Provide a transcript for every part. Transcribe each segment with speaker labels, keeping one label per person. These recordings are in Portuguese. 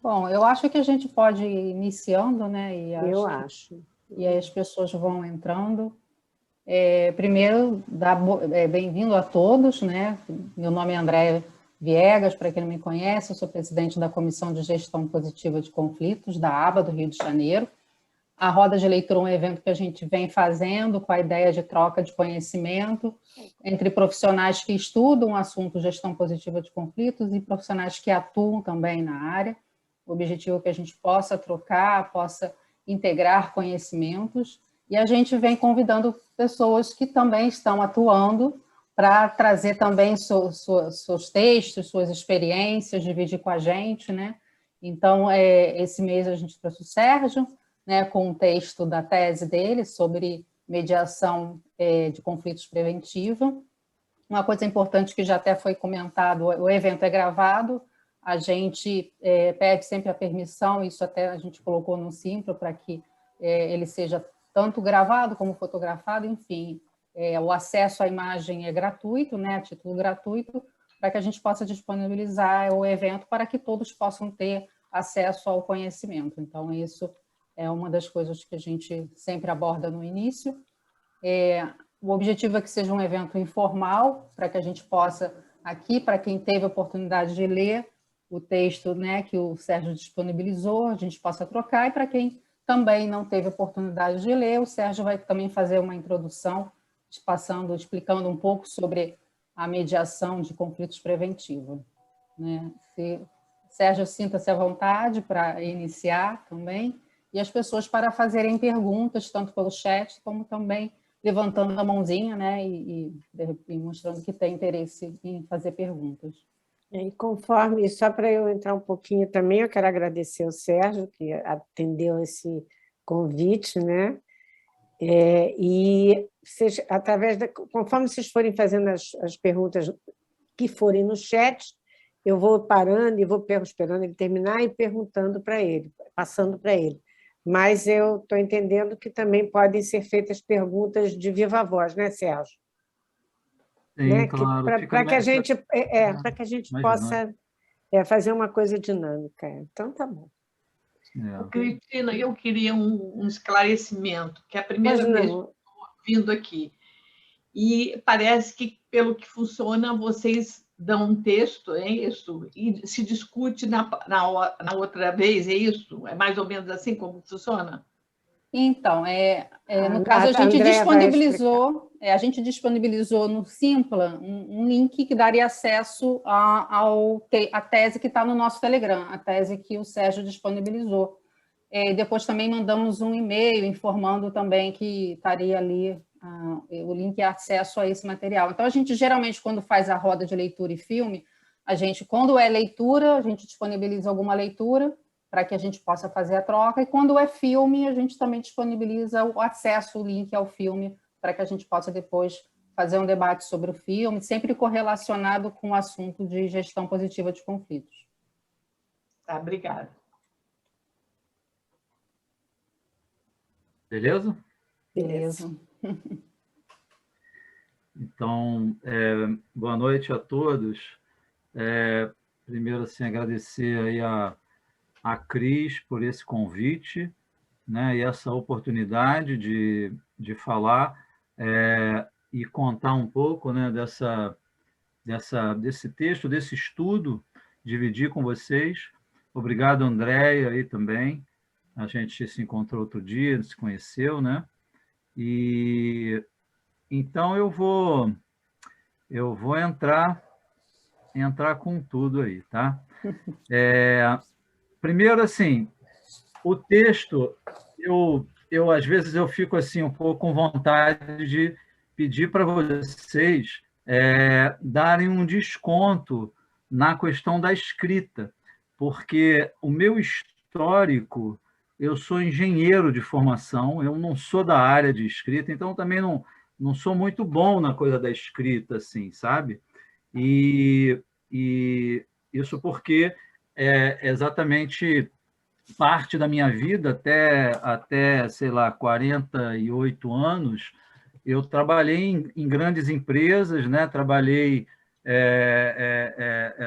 Speaker 1: Bom, eu acho que a gente pode ir iniciando, né?
Speaker 2: Eu acho.
Speaker 1: E aí as pessoas vão entrando. Primeiro, bem-vindo a todos, né? Meu nome é Andréa Viegas, para quem não me conhece, eu sou presidente da Comissão de Gestão Positiva de Conflitos, da ABA do Rio de Janeiro. A Roda de Leitura é um evento que a gente vem fazendo com a ideia de troca de conhecimento entre profissionais que estudam o assunto gestão positiva de conflitos e profissionais que atuam também na área. O objetivo é que a gente possa trocar, possa integrar conhecimentos, e a gente vem convidando pessoas que também estão atuando para trazer também seus textos, suas experiências, dividir com a gente, né? Então, esse mês a gente trouxe o Sérgio, né, com um texto da tese dele sobre mediação de conflitos preventiva. Uma coisa importante que já até foi comentado, o evento é gravado, a gente pede sempre a permissão, isso até a gente colocou no Simpla, para que ele seja tanto gravado como fotografado, enfim, o acesso à imagem é gratuito, né, a título gratuito, para que a gente possa disponibilizar o evento para que todos possam ter acesso ao conhecimento. Então, isso é uma das coisas que a gente sempre aborda no início. O objetivo é que seja um evento informal, para que a gente possa, aqui, para quem teve a oportunidade de ler o texto, né, que o Sérgio disponibilizou, a gente possa trocar, e para quem também não teve a oportunidade de ler, o Sérgio vai também fazer uma introdução, explicando um pouco sobre a mediação de conflitos preventivos. Né? Sérgio, sinta-se à vontade para iniciar também, e as pessoas para fazerem perguntas, tanto pelo chat, como também levantando a mãozinha, né, e mostrando que tem interesse em fazer perguntas.
Speaker 2: E conforme, só para eu entrar um pouquinho também, eu quero agradecer ao Sérgio, que atendeu esse convite, né? E vocês, conforme vocês forem fazendo as perguntas que forem no chat, eu vou parando e vou esperando ele terminar e perguntando para ele, passando para ele. Mas eu estou entendendo que também podem ser feitas perguntas de viva voz, né, Sérgio?
Speaker 3: Sim,
Speaker 2: né?
Speaker 3: claro.
Speaker 2: Para que a gente possa fazer uma coisa dinâmica. Então, tá bom.
Speaker 4: Cristina, eu queria um esclarecimento, que é a primeira vez que estou vindo aqui. E parece que, pelo que funciona, vocês dão um texto, é isso? E se discute na outra vez, é isso? É mais ou menos assim como funciona?
Speaker 1: Então, no caso, a gente disponibilizou no Simpla um link que daria acesso à tese que está no nosso Telegram, a tese que o Sérgio disponibilizou. Depois também mandamos um e-mail informando também que estaria ali o link e acesso a esse material. Então, a gente geralmente, quando faz a roda de leitura e filme, quando é leitura, a gente disponibiliza alguma leitura para que a gente possa fazer a troca, e quando é filme, a gente também disponibiliza o acesso, o link ao filme, para que a gente possa depois fazer um debate sobre o filme, sempre correlacionado com o assunto de gestão positiva de conflitos.
Speaker 4: Tá, obrigada.
Speaker 3: Beleza?
Speaker 1: Beleza.
Speaker 3: Então, boa noite a todos. Primeiro, assim, agradecer aí a Cris por esse convite, né, e essa oportunidade de falar e contar um pouco, né, desse texto, desse estudo, dividir com vocês. Obrigado, Andréia, aí também. A gente se encontrou outro dia, se conheceu, né? E então eu vou entrar com tudo aí, tá? Primeiro, assim, o texto, eu às vezes eu fico assim um pouco com vontade de pedir para vocês darem um desconto na questão da escrita, porque o meu histórico, eu sou engenheiro de formação, eu não sou da área de escrita, então também não sou muito bom na coisa da escrita, assim, sabe? E isso porque exatamente parte da minha vida, até sei lá, 48 anos, eu trabalhei em grandes empresas, né? Trabalhei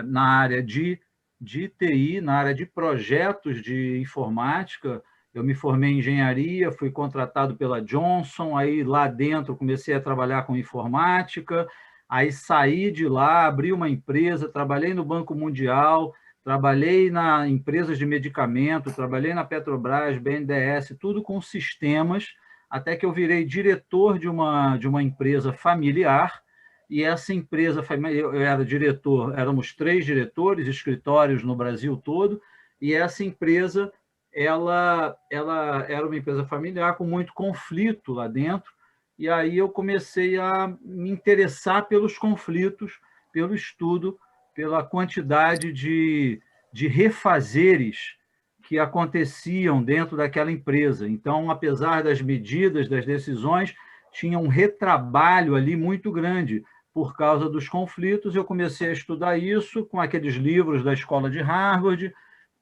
Speaker 3: na área de de TI, na área de projetos de informática. Eu me formei em engenharia, fui contratado pela Johnson, aí lá dentro comecei a trabalhar com informática, aí saí de lá, abri uma empresa, trabalhei no Banco Mundial, trabalhei na empresas de medicamento, trabalhei na Petrobras, BNDES, tudo com sistemas, até que eu virei diretor de uma empresa familiar, e essa empresa, eu era diretor, éramos 3 diretores, escritórios no Brasil todo, e essa empresa, ela era uma empresa familiar com muito conflito lá dentro, e aí eu comecei a me interessar pelos conflitos, pelo estudo, pela quantidade de refazeres que aconteciam dentro daquela empresa. Então, apesar das medidas, das decisões, tinha um retrabalho ali muito grande. Por causa dos conflitos, eu comecei a estudar isso com aqueles livros da escola de Harvard,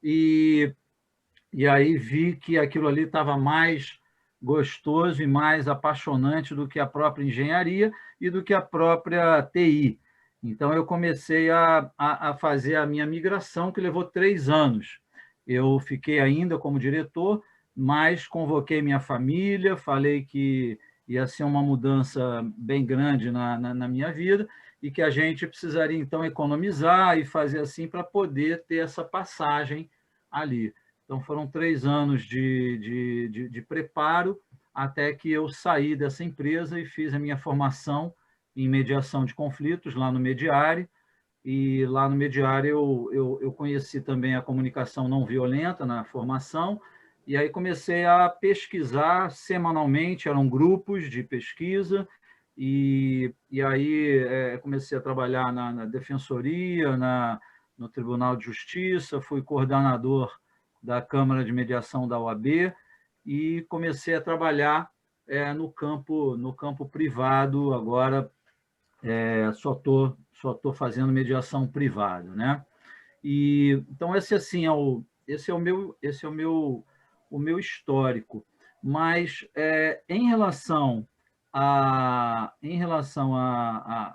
Speaker 3: e aí vi que aquilo ali estava mais gostoso e mais apaixonante do que a própria engenharia e do que a própria TI. Então, eu comecei a fazer a minha migração, que levou 3 anos. Eu fiquei ainda como diretor, mas convoquei minha família, falei que ia ser uma mudança bem grande na minha vida e que a gente precisaria, então, economizar e fazer assim para poder ter essa passagem ali. Então, foram 3 anos de preparo até que eu saí dessa empresa e fiz a minha formação em mediação de conflitos lá no Mediare. E lá no Mediare eu conheci também a comunicação não violenta na formação, e aí comecei a pesquisar semanalmente, eram grupos de pesquisa, e aí comecei a trabalhar na Defensoria, no Tribunal de Justiça, fui coordenador da Câmara de Mediação da OAB, e comecei a trabalhar no campo privado. Agora só estou fazendo mediação privada, né? E então esse assim esse é o meu histórico. Mas em relação à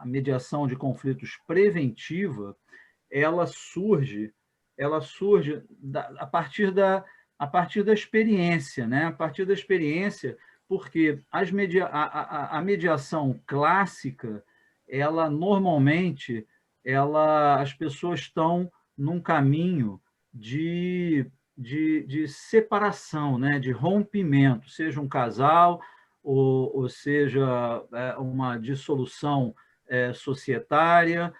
Speaker 3: mediação de conflitos preventiva, ela surge a partir da experiência, né? A partir da experiência, porque a mediação clássica, ela normalmente as pessoas estão num caminho de separação, né? De rompimento, seja um casal ou seja uma dissolução societária,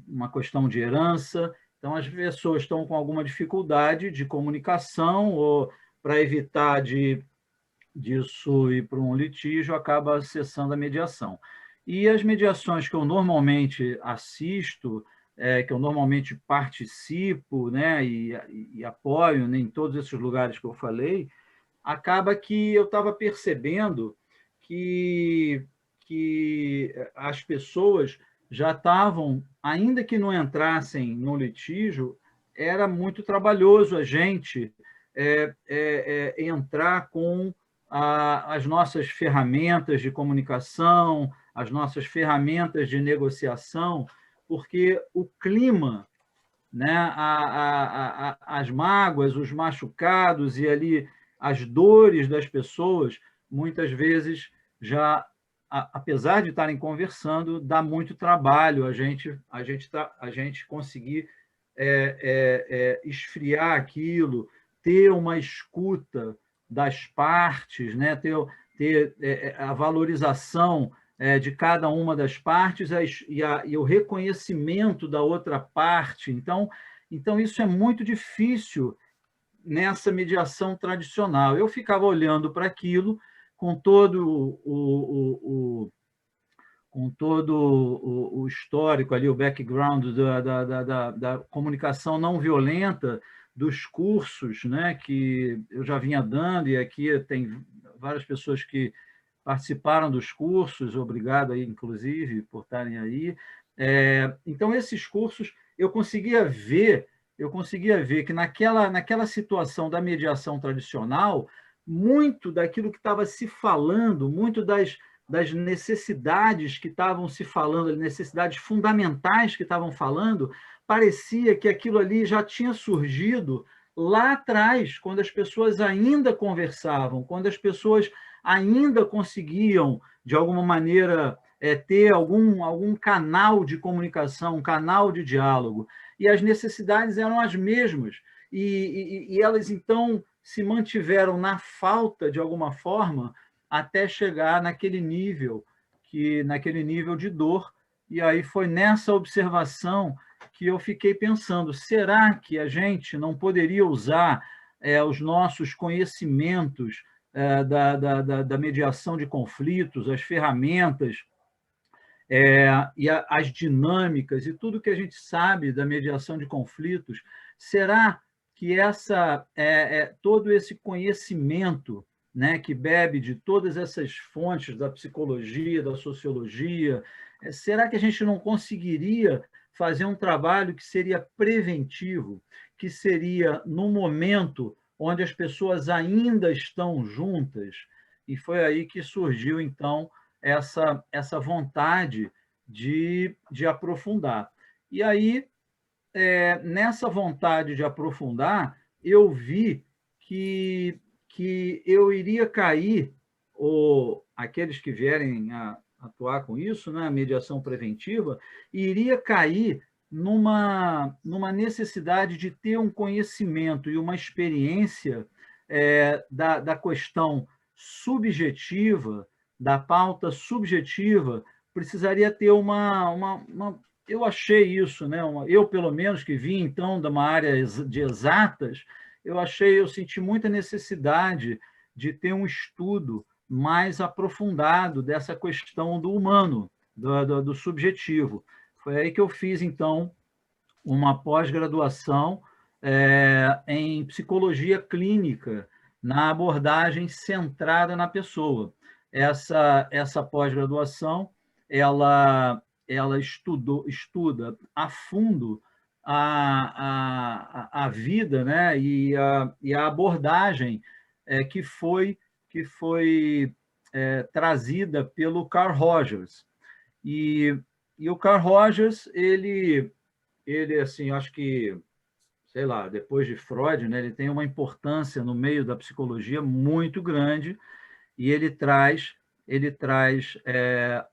Speaker 3: uma questão de herança. Então, as pessoas estão com alguma dificuldade de comunicação, ou para evitar disso ir para um litígio, acaba acessando a mediação. E as mediações que eu normalmente assisto, que eu normalmente participo, né, e apoio, né, em todos esses lugares que eu falei, acaba que eu estava percebendo que as pessoas já estavam, ainda que não entrassem no litígio, era muito trabalhoso a gente entrar com as nossas ferramentas de comunicação, as nossas ferramentas de negociação, porque o clima, né, as mágoas, os machucados e ali as dores das pessoas, muitas vezes já, apesar de estarem conversando, dá muito trabalho a gente conseguir esfriar aquilo, ter uma escuta das partes, né, ter a valorização de cada uma das partes e o reconhecimento da outra parte. Então, isso é muito difícil nessa mediação tradicional. Eu ficava olhando para aquilo com todo o histórico ali, o background da comunicação não violenta, dos cursos, né, que eu já vinha dando, e aqui tem várias pessoas que participaram dos cursos, obrigado aí, inclusive, por estarem aí. Então, esses cursos, eu conseguia ver que naquela situação da mediação tradicional, muito daquilo que estava se falando, muito das necessidades que estavam se falando, necessidades fundamentais que estavam falando, parecia que aquilo ali já tinha surgido lá atrás, quando as pessoas ainda conversavam, quando as pessoas ainda conseguiam, de alguma maneira, ter algum canal de comunicação, um canal de diálogo. E as necessidades eram as mesmas. E elas, então, se mantiveram na falta, de alguma forma, até chegar naquele nível de dor. E aí foi nessa observação que eu fiquei pensando, será que a gente não poderia usar os nossos conhecimentos da mediação de conflitos, as ferramentas e as dinâmicas e tudo que a gente sabe da mediação de conflitos, será que todo esse conhecimento, né, que bebe de todas essas fontes da psicologia, da sociologia, será que a gente não conseguiria fazer um trabalho que seria preventivo, que seria no momento onde as pessoas ainda estão juntas? E foi aí que surgiu, então, essa vontade de aprofundar. E aí, nessa vontade de aprofundar, eu vi que eu iria cair, ou aqueles que vierem a atuar com isso, né, a mediação preventiva, iria cair numa necessidade de ter um conhecimento e uma experiência da questão subjetiva, da pauta subjetiva, precisaria ter eu achei isso, né? Eu, pelo menos, que vim, então, de uma área de exatas, eu senti muita necessidade de ter um estudo mais aprofundado dessa questão do humano, do subjetivo. Foi aí que eu fiz, então, uma pós-graduação em psicologia clínica, na abordagem centrada na pessoa. Essa pós-graduação, ela estuda a fundo a vida, né, e a abordagem que foi trazida pelo Carl Rogers. E o Carl Rogers, ele assim, acho que, sei lá, depois de Freud, né, ele tem uma importância no meio da psicologia muito grande, e ele traz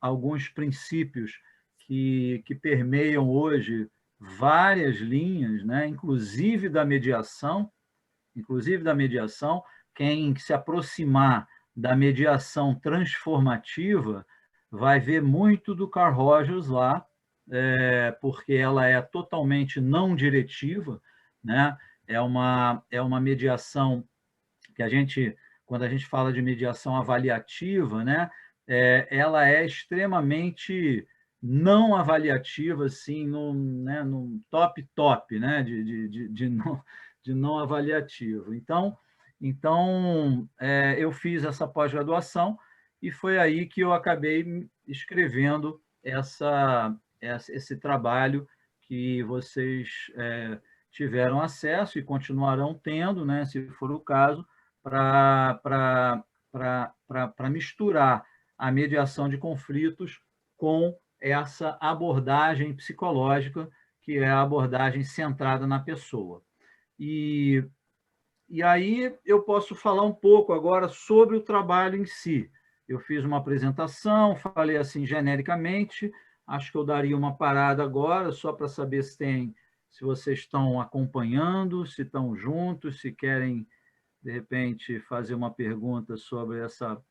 Speaker 3: alguns princípios que permeiam hoje várias linhas, né, inclusive da mediação. Quem se aproximar da mediação transformativa vai ver muito do Carl Rogers lá, porque ela é totalmente não diretiva, né? É uma mediação que quando a gente fala de mediação avaliativa, né, ela é extremamente não avaliativa, assim, no top, né, de não avaliativo. Então, eu fiz essa pós-graduação e foi aí que eu acabei escrevendo esse trabalho que vocês tiveram acesso e continuarão tendo, né, se for o caso, para misturar a mediação de conflitos com essa abordagem psicológica, que é a abordagem centrada na pessoa. E aí eu posso falar um pouco agora sobre o trabalho em si. Eu fiz uma apresentação, falei assim genericamente, acho que eu daria uma parada agora, só para saber se vocês estão acompanhando, se estão juntos, se querem, de repente, fazer uma pergunta sobre essa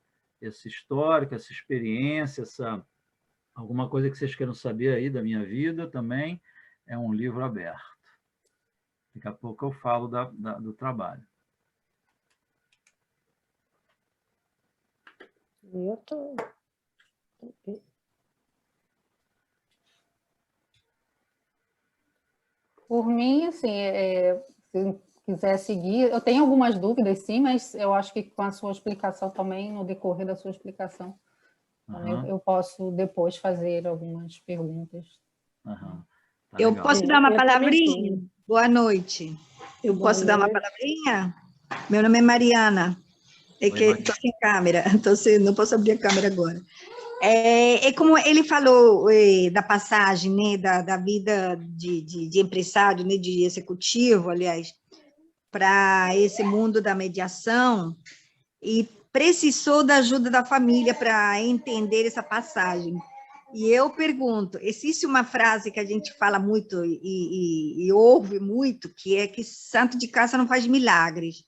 Speaker 3: história, essa experiência, alguma coisa que vocês queiram saber aí da minha vida também, é um livro aberto. Daqui a pouco eu falo do trabalho.
Speaker 2: Eu tô...
Speaker 1: Por mim, assim, se quiser seguir, eu tenho algumas dúvidas, sim, mas eu acho que com a sua explicação também, no decorrer da sua explicação, eu posso depois fazer algumas perguntas.
Speaker 3: Tá,
Speaker 5: eu posso dar uma palavrinha? Boa noite. Eu posso dar uma palavrinha? Meu nome é Mariana. É que estou sem câmera, não posso abrir a câmera agora. É como ele falou da passagem, né, da vida de empresário, né, de executivo, aliás, para esse mundo da mediação, e precisou da ajuda da família para entender essa passagem. E eu pergunto, existe uma frase que a gente fala muito e ouve muito, que é que santo de casa não faz milagres.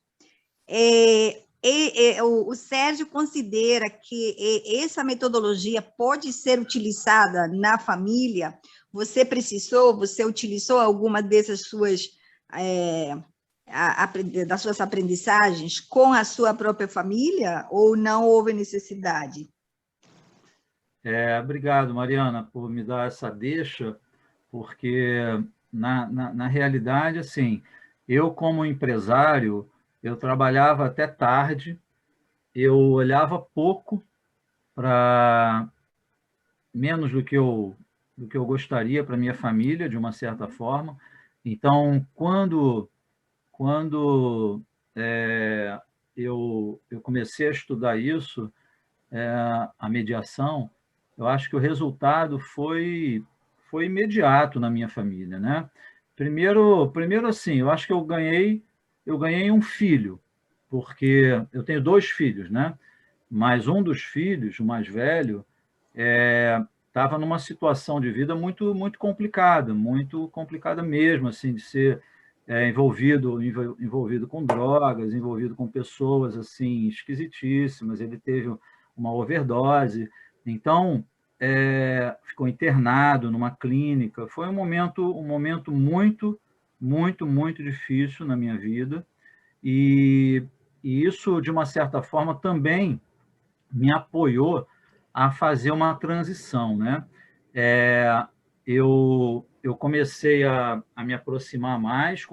Speaker 5: O Sérgio considera que essa metodologia pode ser utilizada na família? Você utilizou alguma dessas suas das suas aprendizagens com a sua própria família ou não houve necessidade?
Speaker 3: Obrigado, Mariana, por me dar essa deixa, porque, na realidade, assim, eu, como empresário, eu trabalhava até tarde, eu olhava pouco para menos do que eu gostaria para minha família, de uma certa forma. Então, quando eu comecei a estudar isso, a mediação, eu acho que o resultado foi imediato na minha família, né? Primeiro assim, eu acho que eu ganhei um filho, porque eu tenho 2 filhos, né? Mas um dos filhos, o mais velho, estava numa situação de vida muito muito complicada mesmo, assim, de ser envolvido com drogas, envolvido com pessoas assim esquisitíssimas. Ele teve uma overdose, então ficou internado numa clínica. Foi um momento muito difícil na minha vida, e isso, de uma certa forma, também me apoiou a fazer uma transição, né? Eu comecei a me aproximar mais,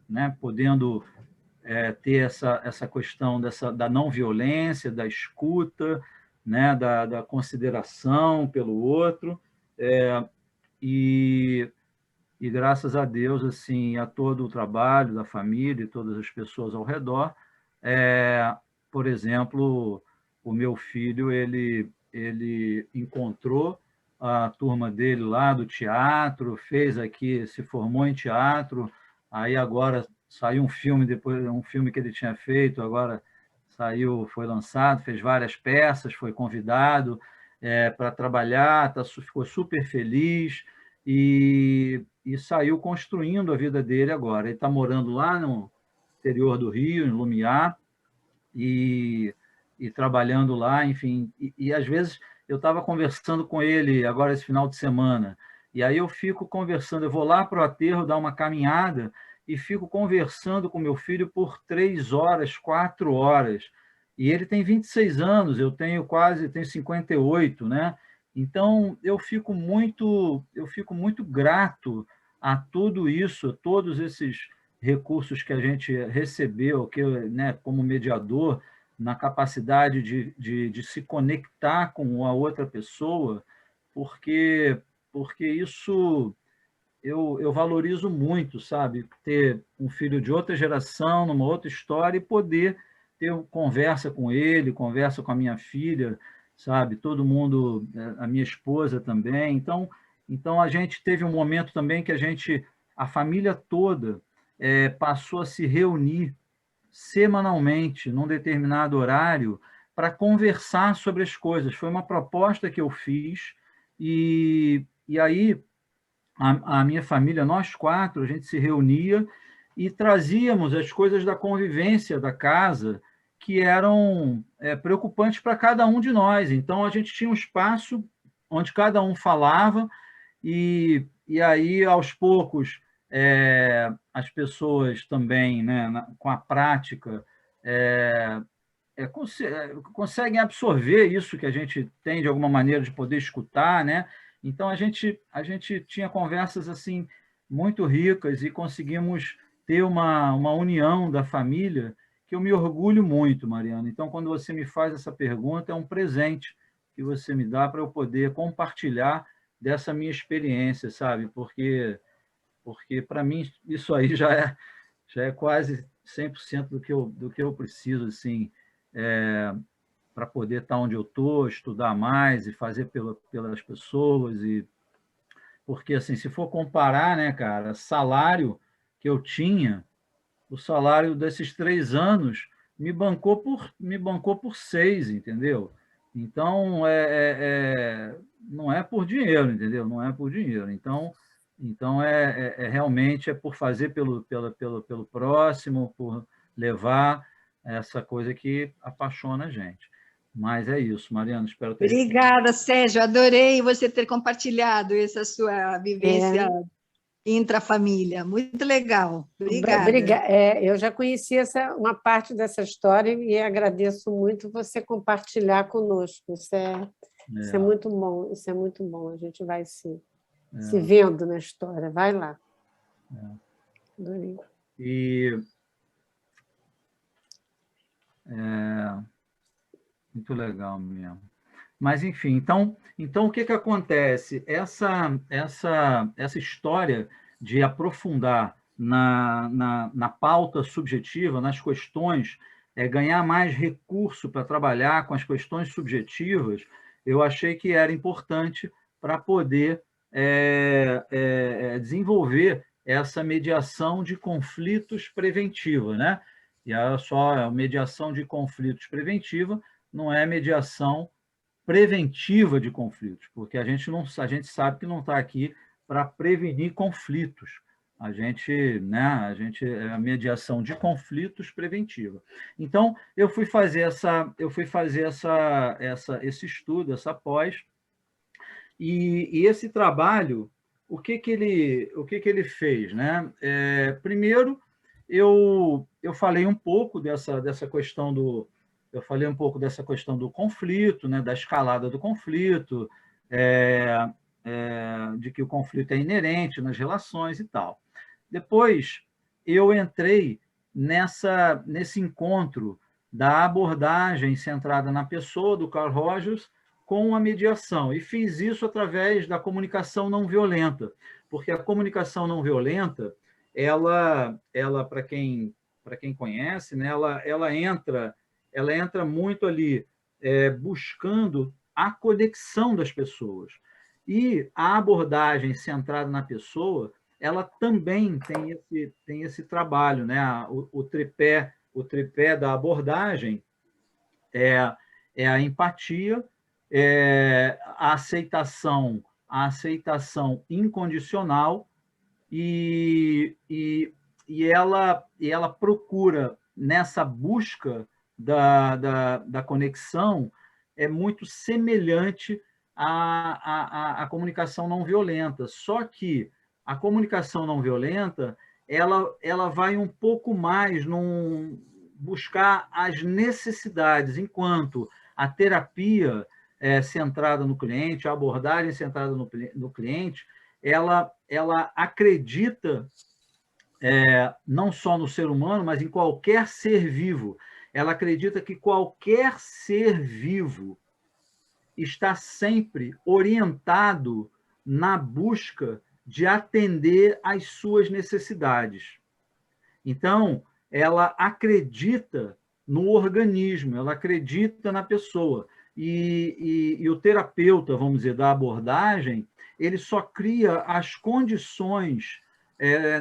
Speaker 3: né, podendo ter essa questão da não violência, da escuta, né, da consideração pelo outro, e graças a Deus, assim, a todo o trabalho da família e todas as pessoas ao redor, por exemplo, o meu filho, ele encontrou a turma dele lá do teatro, fez aqui, se formou em teatro, aí agora saiu um filme, depois um filme que ele tinha feito, agora foi lançado, fez várias peças, foi convidado para trabalhar, ficou super feliz, e saiu construindo a vida dele agora. Ele está morando lá no interior do Rio, em Lumiar, e trabalhando lá, enfim. E às vezes eu estava conversando com ele agora esse final de semana, e aí eu fico conversando, eu vou lá para o aterro dar uma caminhada e fico conversando com meu filho por 3 horas, 4 horas. E ele tem 26 anos, eu tenho 58, né? Então eu fico muito grato a tudo isso, a todos esses recursos que a gente recebeu, que, né, como mediador, na capacidade de se conectar com a outra pessoa, porque isso eu valorizo muito, sabe? Ter um filho de outra geração, numa outra história, e poder ter conversa com ele, conversa com a minha filha, sabe? Todo mundo, a minha esposa também. Então a gente teve um momento também que a família toda, passou a se reunir semanalmente, num determinado horário, para conversar sobre as coisas. Foi uma proposta que eu fiz, e aí a minha família, nós 4, a gente se reunia e trazíamos as coisas da convivência da casa que eram preocupantes para cada um de nós. Então, a gente tinha um espaço onde cada um falava, e aí, aos poucos, as pessoas também, né, com a prática, conseguem absorver isso que a gente tem, de alguma maneira, de poder escutar, né? Então, a gente tinha conversas assim muito ricas, e conseguimos ter uma união da família que eu me orgulho muito, Mariana. Então, quando você me faz essa pergunta, é um presente que você me dá para eu poder compartilhar dessa minha experiência, sabe? Porque para mim isso aí já é quase 100% do que eu preciso, assim, para poder estar onde eu estou, estudar mais e fazer pelas pessoas. Porque, assim, se for comparar, né, cara, salário que eu tinha, o salário desses 3 anos me bancou por 6, entendeu? Então, não é por dinheiro, entendeu? Não é por dinheiro. Então realmente por fazer pelo próximo, por levar essa coisa que apaixona a gente. Mas é isso, Mariana, espero ter...
Speaker 5: Obrigada, Sérgio, adorei você ter compartilhado essa sua vivência intrafamília, muito legal, obrigada.
Speaker 2: Eu já conheci uma parte dessa história e agradeço muito você compartilhar conosco, isso é muito bom, isso é muito bom, a gente vai se vendo na história, vai lá. Adorei.
Speaker 3: Muito legal mesmo. Mas, enfim, então o que acontece? Essa história de aprofundar na pauta subjetiva, nas questões, ganhar mais recurso para trabalhar com as questões subjetivas, eu achei que era importante para poder desenvolver essa mediação de conflitos preventiva, né? E olha só, a mediação de conflitos preventiva não é mediação preventiva de conflitos, porque a gente sabe que não está aqui para prevenir conflitos. A gente é a mediação de conflitos preventiva. Então, eu fui fazer esse estudo, essa pós, e esse trabalho, o que ele fez, né? Primeiro, eu falei um pouco dessa questão do conflito, né, da escalada do conflito, de que o conflito é inerente nas relações e tal. Depois, eu entrei nesse encontro da abordagem centrada na pessoa do Carl Rogers com a mediação, e fiz isso através da comunicação não violenta, porque a comunicação não violenta, ela para quem conhece, né, ela entra muito ali buscando a conexão das pessoas. E a abordagem centrada na pessoa, ela também tem esse trabalho, né? O tripé da abordagem é a empatia, a aceitação incondicional, e ela procura, nessa busca da conexão, muito semelhante à comunicação não violenta. Só que a comunicação não violenta, ela vai um pouco mais buscar as necessidades, enquanto a terapia centrada no cliente, a abordagem centrada no cliente, ela acredita não só no ser humano, mas em qualquer ser vivo. Ela acredita que qualquer ser vivo está sempre orientado na busca de atender às suas necessidades. Então, ela acredita no organismo, ela acredita na pessoa. E o terapeuta, vamos dizer, da abordagem, ele só cria as condições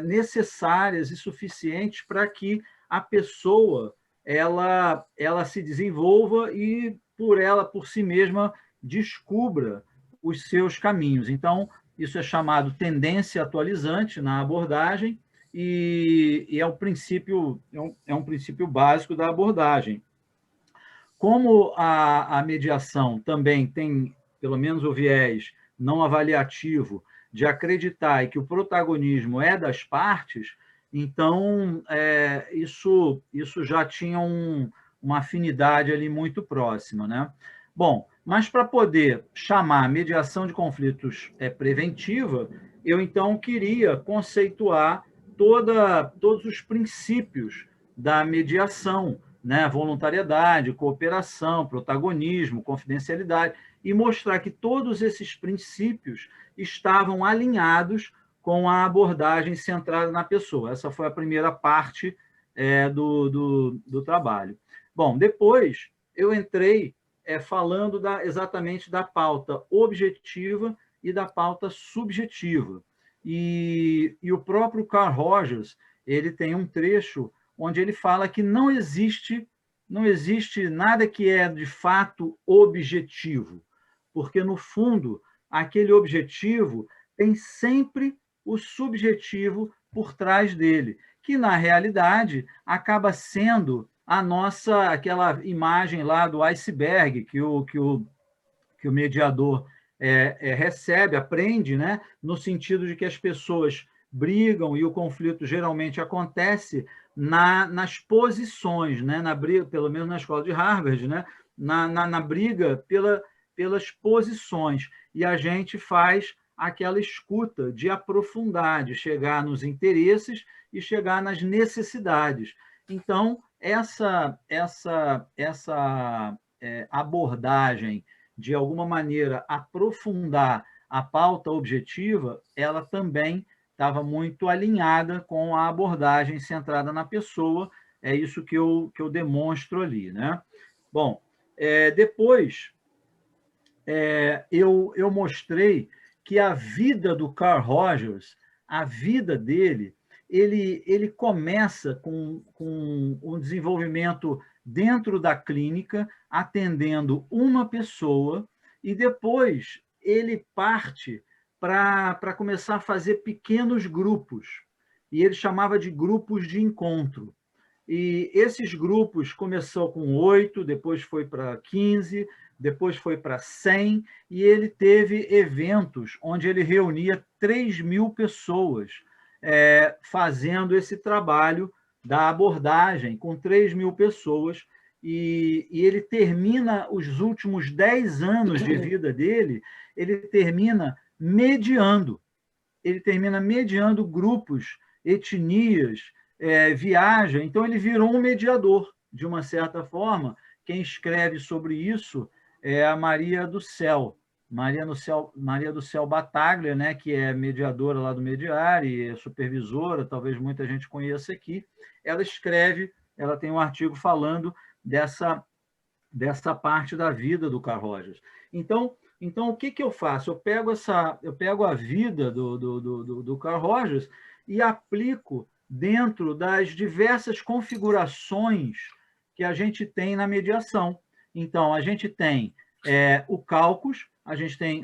Speaker 3: necessárias e suficientes para que a pessoa ela se desenvolva e, por si mesma, descubra os seus caminhos. Então, isso é chamado tendência atualizante na abordagem e é um princípio básico da abordagem. Como a mediação também tem, pelo menos, o viés não avaliativo de acreditar que o protagonismo é das partes, então isso já tinha uma afinidade ali muito próxima, né? Bom, mas para poder chamar a mediação de conflitos preventiva, eu então queria conceituar todos os princípios da mediação, né? Voluntariedade, cooperação, protagonismo, confidencialidade, e mostrar que todos esses princípios estavam alinhados com a abordagem centrada na pessoa. Essa foi a primeira parte do trabalho. Bom, depois eu entrei falando exatamente da pauta objetiva e da pauta subjetiva. E o próprio Carl Rogers, ele tem um trecho onde ele fala que não existe nada que é de fato objetivo, porque, no fundo, aquele objetivo tem sempre o subjetivo por trás dele, que, na realidade, acaba sendo aquela imagem lá do iceberg que o mediador recebe, aprende, né? No sentido de que as pessoas brigam e o conflito geralmente acontece nas posições, né? Na briga, pelo menos na escola de Harvard, né? Na briga pelas posições. E a gente faz aquela escuta de aprofundar, de chegar nos interesses e chegar nas necessidades. Então, essa abordagem de alguma maneira aprofundar a pauta objetiva, ela também estava muito alinhada com a abordagem centrada na pessoa. É isso que eu demonstro ali, né? Bom, depois eu mostrei que a vida do Carl Rogers, a vida dele, ele começa com um desenvolvimento dentro da clínica, atendendo uma pessoa, e depois ele parte para começar a fazer pequenos grupos, e ele chamava de grupos de encontro. E esses grupos começou com 8, depois foi para 15, depois foi para 100, e ele teve eventos onde ele reunia 3.000 pessoas fazendo esse trabalho da abordagem com 3.000 pessoas, e ele termina os últimos 10 anos de vida dele, ele termina mediando grupos, etnias, viaja. Então, ele virou um mediador, de uma certa forma. Quem escreve sobre isso é a Maria do Céu Battaglia, né, que é mediadora lá do Mediar e é supervisora, talvez muita gente conheça aqui. Ela tem um artigo falando dessa parte da vida do Carl Rogers. Então o que eu faço? Eu pego a vida do Carl Rogers e aplico dentro das diversas configurações que a gente tem na mediação. Então, a gente tem o Caucus,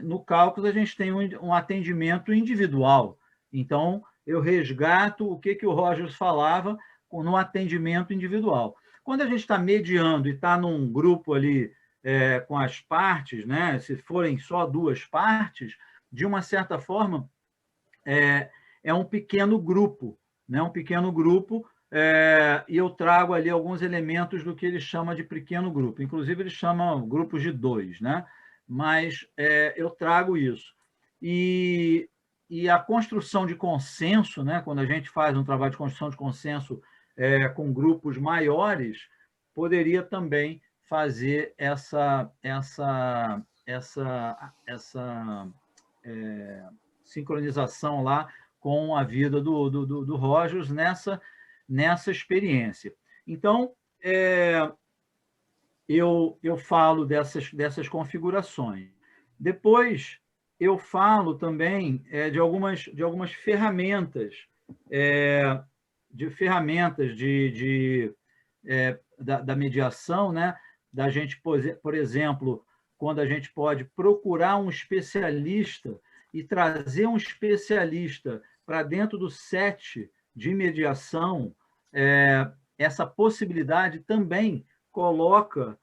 Speaker 3: no Caucus a gente tem um atendimento individual. Então, eu resgato o que o Rogers falava no atendimento individual. Quando a gente está mediando e está num grupo ali com as partes, né, se forem só 2 partes, de uma certa forma, é um pequeno grupo, né, e eu trago ali alguns elementos do que ele chama de pequeno grupo. Inclusive, ele chama grupos de 2, né? Mas eu trago isso. E a construção de consenso, né? Quando a gente faz um trabalho de construção de consenso com grupos maiores, poderia também fazer essa sincronização lá com a vida do Rogers nessa experiência. Então, eu falo dessas configurações. Depois, eu falo também de algumas ferramentas, da mediação, né? Da gente, por exemplo, quando a gente pode procurar um especialista e trazer um especialista para dentro do set de mediação, essa possibilidade também coloca,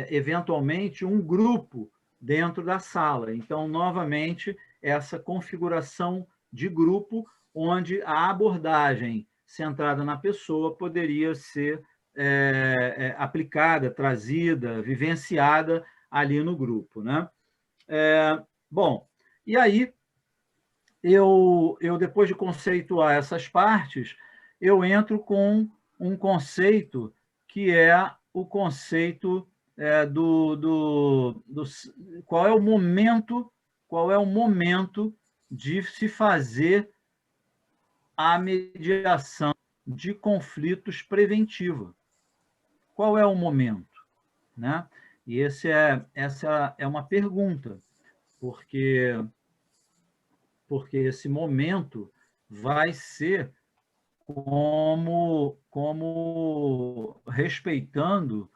Speaker 3: eventualmente, um grupo dentro da sala. Então, novamente, essa configuração de grupo, onde a abordagem centrada na pessoa poderia ser aplicada, trazida, vivenciada ali no grupo, né? Bom, e aí, eu depois de conceituar essas partes, eu entro com um conceito que é o conceito qual é o momento de se fazer a mediação de conflitos preventiva. Qual é o momento? né? E essa é uma pergunta, porque esse momento vai ser como respeitando,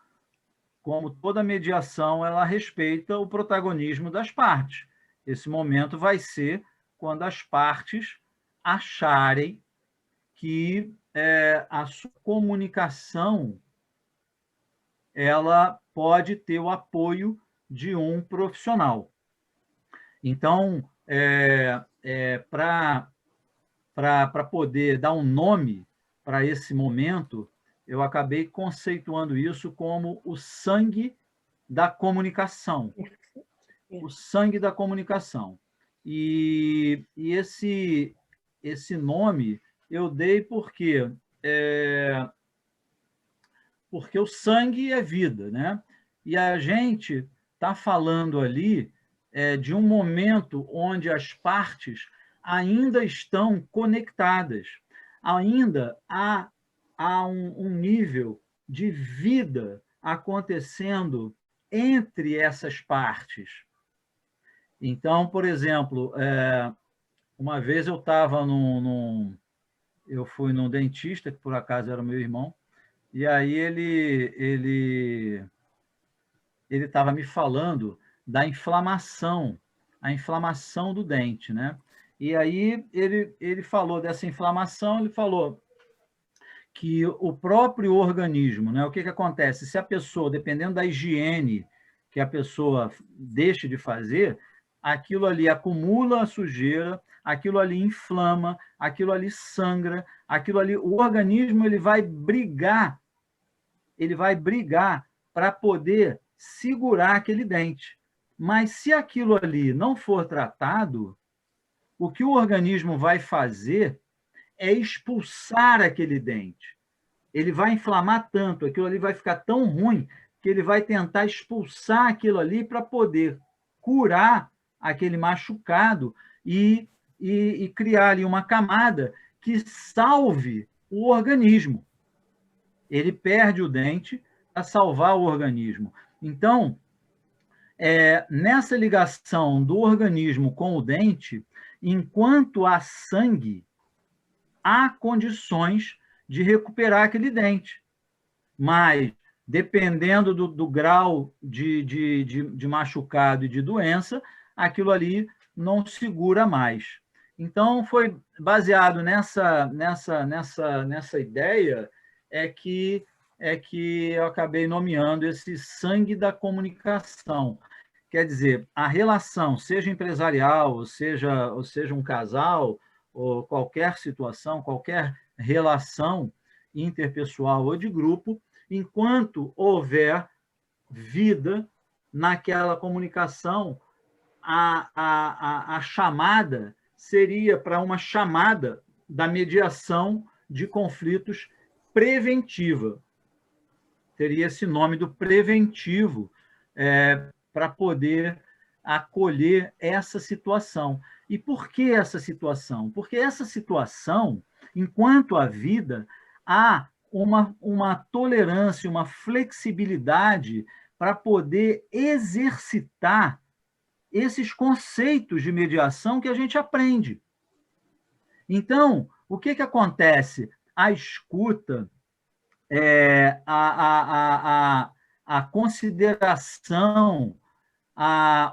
Speaker 3: como toda mediação, ela respeita o protagonismo das partes. Esse momento vai ser quando as partes acharem que a sua comunicação ela pode ter o apoio de um profissional. Então, para poder dar um nome para esse momento, eu acabei conceituando isso como o sangue da comunicação. O sangue da comunicação. E esse nome eu dei porque o sangue é vida, né? E a gente está falando ali de um momento onde as partes ainda estão conectadas, ainda há um nível de vida acontecendo entre essas partes. Então, por exemplo, uma vez eu estava eu fui num dentista, que por acaso era o meu irmão, e aí ele estava me falando da inflamação, a inflamação do dente, né? E aí ele falou dessa inflamação, ele falou que o próprio organismo, né? O que acontece? Se a pessoa, dependendo da higiene que a pessoa deixa de fazer, aquilo ali acumula a sujeira, aquilo ali inflama, aquilo ali sangra, aquilo ali, o organismo ele vai brigar para poder segurar aquele dente. Mas se aquilo ali não for tratado, o que o organismo vai fazer é expulsar aquele dente. Ele vai inflamar tanto, aquilo ali vai ficar tão ruim, que ele vai tentar expulsar aquilo ali para poder curar aquele machucado e criar ali uma camada que salve o organismo. Ele perde o dente para salvar o organismo. Então, nessa ligação do organismo com o dente, enquanto há sangue, há condições de recuperar aquele dente. Mas, dependendo do grau de machucado e de doença, aquilo ali não segura mais. Então, foi baseado nessa ideia que eu acabei nomeando esse sangue da comunicação. Quer dizer, a relação, seja empresarial, ou seja um casal, ou qualquer situação, qualquer relação interpessoal ou de grupo, enquanto houver vida naquela comunicação, a chamada seria para uma chamada da mediação de conflitos preventiva. Teria esse nome do preventivo para poder acolher essa situação. E por que essa situação? Porque essa situação, enquanto há vida, há uma tolerância, uma flexibilidade para poder exercitar esses conceitos de mediação que a gente aprende. Então, o que acontece? A escuta, a consideração,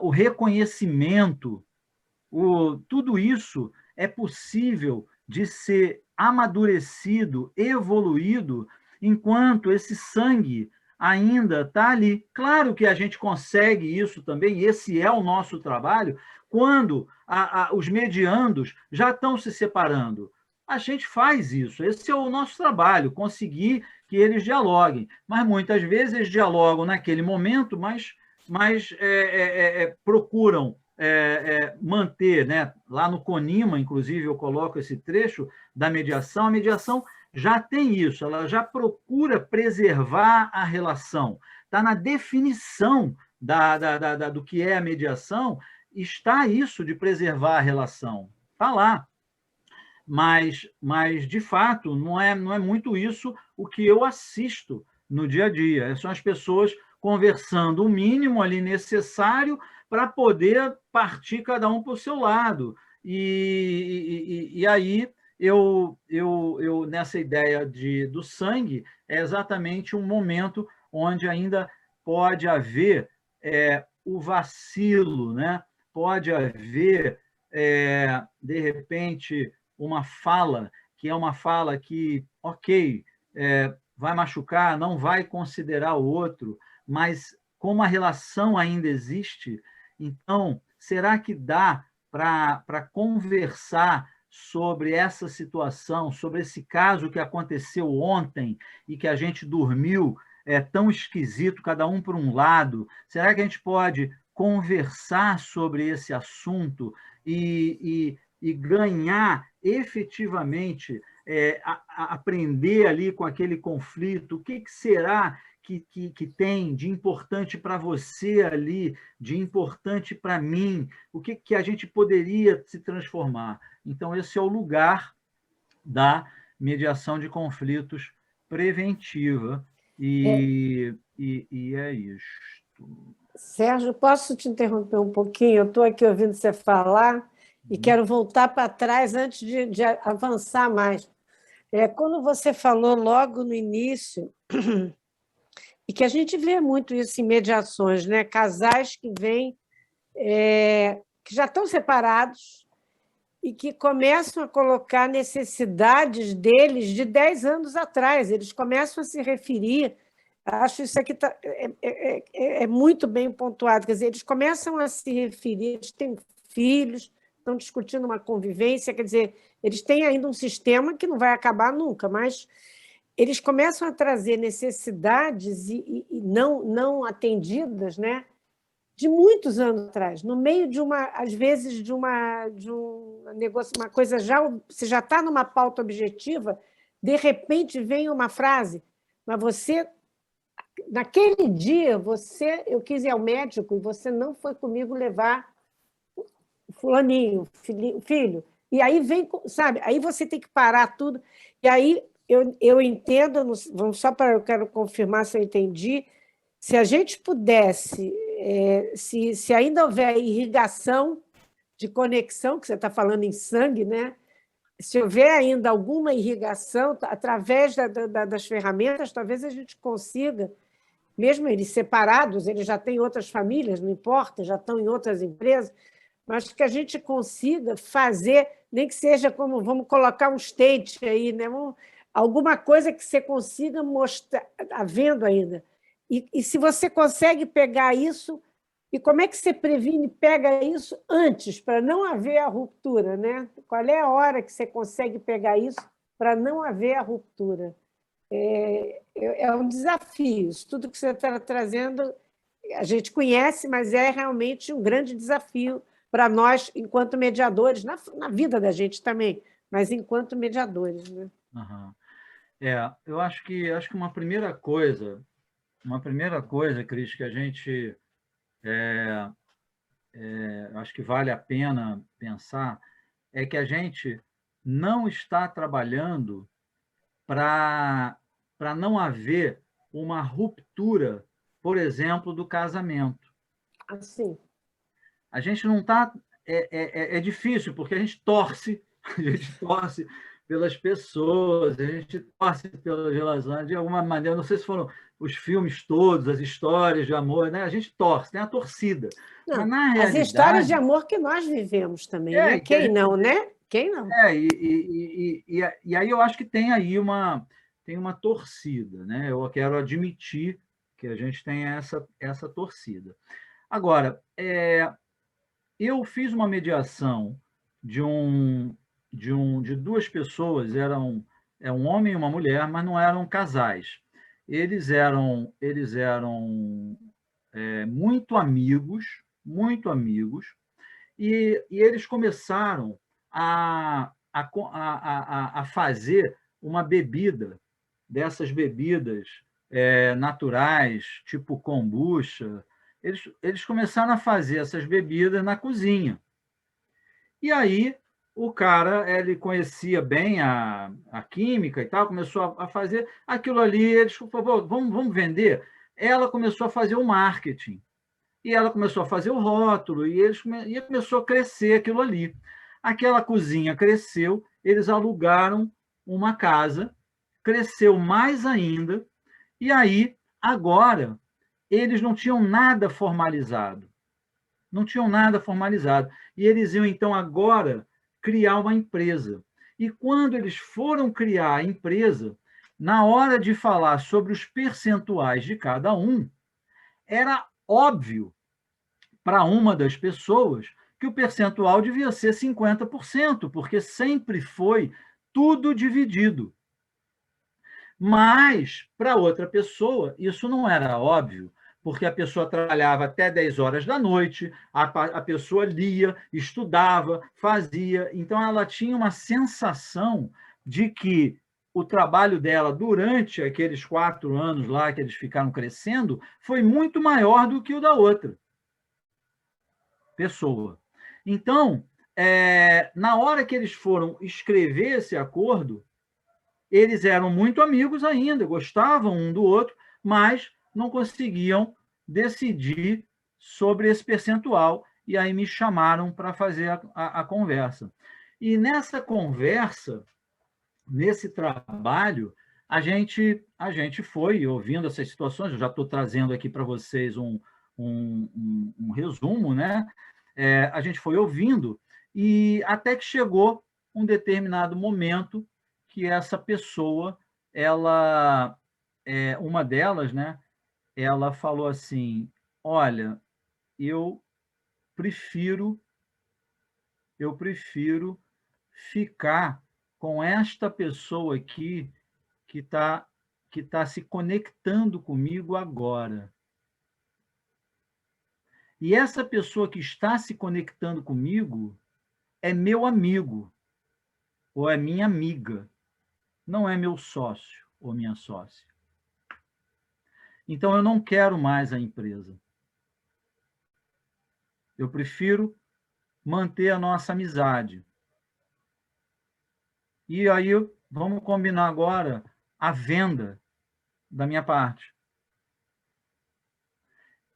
Speaker 3: o reconhecimento, tudo isso é possível de ser amadurecido, evoluído, enquanto esse sangue ainda está ali. Claro que a gente consegue isso também, e esse é o nosso trabalho, quando os mediandos já estão se separando. A gente faz isso, esse é o nosso trabalho, conseguir que eles dialoguem. Mas muitas vezes eles dialogam naquele momento, mas procuram manter, né? Lá no CONIMA, inclusive, eu coloco esse trecho da mediação. A mediação já tem isso, ela já procura preservar a relação. Está na definição do que é a mediação, está isso de preservar a relação. Está lá. Mas, de fato, não é muito isso o que eu assisto no dia a dia. São as pessoas conversando o mínimo ali necessário para poder partir cada um para o seu lado. E aí, eu nessa ideia do sangue, é exatamente um momento onde ainda pode haver o vacilo, né? Pode haver, de repente, uma fala, que é uma fala que, ok, vai machucar, não vai considerar o outro, mas como a relação ainda existe, então, será que dá para conversar sobre essa situação, sobre esse caso que aconteceu ontem e que a gente dormiu tão esquisito, cada um por um lado? Será que a gente pode conversar sobre esse assunto e ganhar efetivamente, aprender ali com aquele conflito? O que será que tem de importante para você ali, de importante para mim? O que a gente poderia se transformar? Então, esse é o lugar da mediação de conflitos preventiva, e é isto.
Speaker 2: Sérgio, posso te interromper um pouquinho? Eu estou aqui ouvindo você falar e quero voltar para trás antes de avançar mais. Quando você falou logo no início, e que a gente vê muito isso em mediações, né? Casais que vêm, que já estão separados e que começam a colocar necessidades deles de 10 anos atrás. Eles começam a se referir, acho isso aqui é muito bem pontuado, quer dizer, eles começam a se referir, eles têm filhos, estão discutindo uma convivência, quer dizer, eles têm ainda um sistema que não vai acabar nunca, mas eles começam a trazer necessidades e não atendidas, né, de muitos anos atrás, no meio de às vezes, de um negócio, uma coisa você já está numa pauta objetiva, de repente vem uma frase, mas você, naquele dia, eu quis ir ao médico e você não foi comigo levar fulaninho, filho. E aí vem, sabe, aí você tem que parar tudo, e aí eu entendo, eu quero confirmar se eu entendi, se a gente pudesse, se ainda houver irrigação de conexão, que você está falando em sangue, né? Se houver ainda alguma irrigação, através das ferramentas, talvez a gente consiga, mesmo eles separados, eles já têm outras famílias, não importa, já estão em outras empresas, mas que a gente consiga fazer, nem que seja como, vamos colocar um state aí, né? Alguma coisa que você consiga mostrar, havendo ainda. E se você consegue pegar isso, e como é que você previne, pega isso antes, para não haver a ruptura, né? Qual é a hora que você consegue pegar isso para não haver a ruptura? É um desafio. Isso tudo que você está trazendo, a gente conhece, mas é realmente um grande desafio para nós, enquanto mediadores, na vida da gente também, mas enquanto mediadores, né?
Speaker 3: Uhum. Eu acho que uma primeira coisa, Cris, que a gente acho que vale a pena pensar, é que a gente não está trabalhando para não haver uma ruptura, por exemplo, do casamento.
Speaker 2: Assim.
Speaker 3: A gente não está... É difícil, porque a gente torce pelas pessoas, a gente torce pelas relações, de alguma maneira, não sei se foram os filmes todos, as histórias de amor, né? A gente torce, tem a torcida.
Speaker 2: Não,
Speaker 3: mas, na
Speaker 2: realidade, as histórias de amor que nós vivemos também, né? Quem não, né? Quem não?
Speaker 3: E aí eu acho que tem aí uma torcida, né? Eu quero admitir que a gente tem essa torcida. Agora, eu fiz uma mediação de duas pessoas, um homem e uma mulher, mas não eram casais. Eles eram muito amigos, e eles começaram a fazer uma bebida, dessas bebidas naturais, tipo kombucha. Eles começaram a fazer essas bebidas na cozinha. E aí, o cara, ele conhecia bem a química e tal, começou a fazer aquilo ali. Eles falaram, vamos vender. ela começou a fazer o marketing. E ela começou a fazer o rótulo, e começou a crescer aquilo ali. Aquela cozinha cresceu, eles alugaram uma casa, cresceu mais ainda, e aí, agora, eles não tinham nada formalizado. Não tinham nada formalizado. E eles iam, então, agora, criar uma empresa. E quando eles foram criar a empresa, na hora de falar sobre os percentuais de cada um, era óbvio para uma das pessoas que o percentual devia ser 50%, porque sempre foi tudo dividido. Mas, para outra pessoa, isso não era óbvio, porque a pessoa trabalhava até 10 horas da noite, a pessoa lia, estudava, fazia. Então, ela tinha uma sensação de que o trabalho dela durante aqueles 4 anos lá que eles ficaram crescendo foi muito maior do que o da outra pessoa. Então, na hora que eles foram escrever esse acordo, eles eram muito amigos ainda, gostavam um do outro, mas não conseguiam decidir sobre esse percentual, e aí me chamaram para fazer a conversa. E nessa conversa, nesse trabalho, a gente foi ouvindo essas situações, eu já estou trazendo aqui para vocês um resumo, né? A gente foi ouvindo, e até que chegou um determinado momento que essa pessoa, uma delas, né, ela falou assim: olha, eu prefiro ficar com esta pessoa aqui que tá se conectando comigo agora. E essa pessoa que está se conectando comigo é meu amigo ou é minha amiga, não é meu sócio ou minha sócia. Então, eu não quero mais a empresa. Eu prefiro manter a nossa amizade. E aí, vamos combinar agora a venda da minha parte.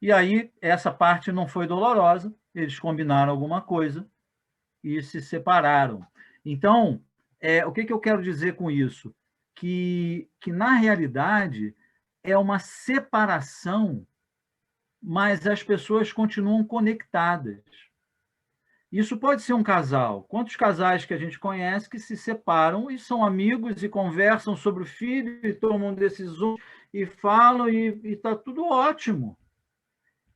Speaker 3: E aí, essa parte não foi dolorosa, eles combinaram alguma coisa e se separaram. Então, o que eu quero dizer com isso? Que na realidade, é uma separação, mas as pessoas continuam conectadas. Isso pode ser um casal. Quantos casais que a gente conhece que se separam e são amigos e conversam sobre o filho e tomam decisões e falam e está tudo ótimo.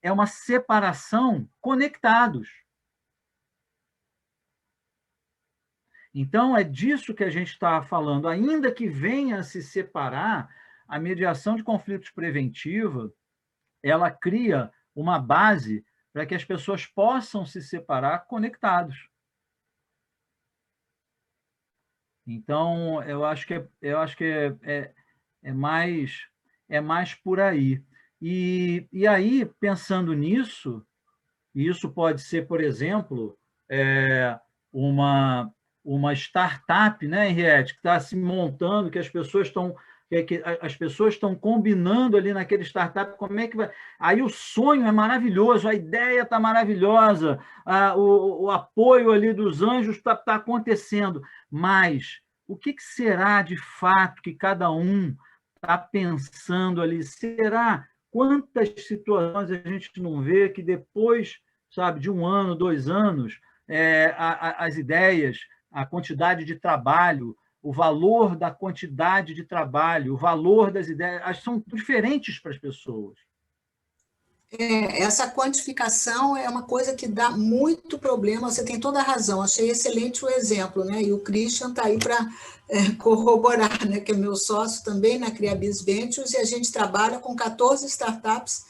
Speaker 3: É uma separação conectados. Então, é disso que a gente está falando. Ainda que venha a se separar, a mediação de conflitos preventiva, ela cria uma base para que as pessoas possam se separar conectados. Então, eu acho que é mais por aí. E aí, pensando nisso, e isso pode ser, por exemplo, uma startup, né, Henriette, que está se montando, que as pessoas estão combinando ali naquele startup, como é que vai... Aí o sonho é maravilhoso, a ideia está maravilhosa, o apoio ali dos anjos está acontecendo, mas o que será de fato que cada um está pensando ali? Será quantas situações a gente não vê que depois, sabe, de 1 ano, 2 anos, as ideias, a quantidade de trabalho, o valor da quantidade de trabalho, o valor das ideias, são diferentes para as pessoas.
Speaker 5: Essa quantificação é uma coisa que dá muito problema, você tem toda a razão, achei excelente o exemplo, né? E o Christian está aí para corroborar, né? Que é meu sócio também na Criabis Ventures, e a gente trabalha com 14 startups,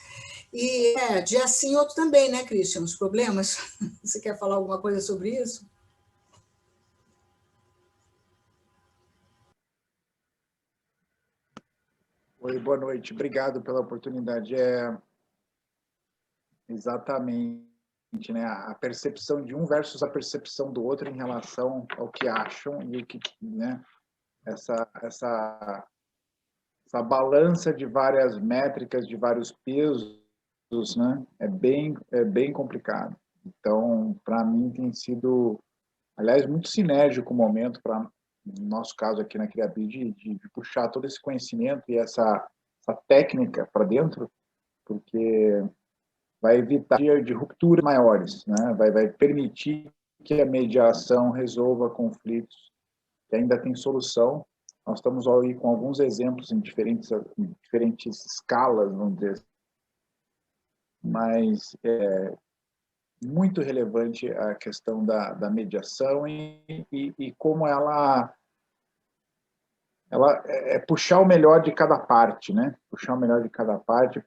Speaker 5: e dia sim, outro também, né, Christian? Os problemas. Você quer falar alguma coisa sobre isso?
Speaker 6: Oi, boa noite. Obrigado pela oportunidade. Exatamente, né? A percepção de um versus a percepção do outro em relação ao que acham e o que, né? Essa essa balança de várias métricas, de vários pesos, né, é bem complicado. Então, para mim, tem sido, aliás, muito sinérgico o momento, no nosso caso aqui na Criabid, de puxar todo esse conhecimento e essa técnica para dentro, porque vai evitar de rupturas maiores, né? Vai permitir que a mediação resolva conflitos que ainda tem solução. Nós estamos aí com alguns exemplos em diferentes escalas, vamos dizer assim, mas é muito relevante a questão da mediação e como ela é puxar o melhor de cada parte, né? Puxar o melhor de cada parte,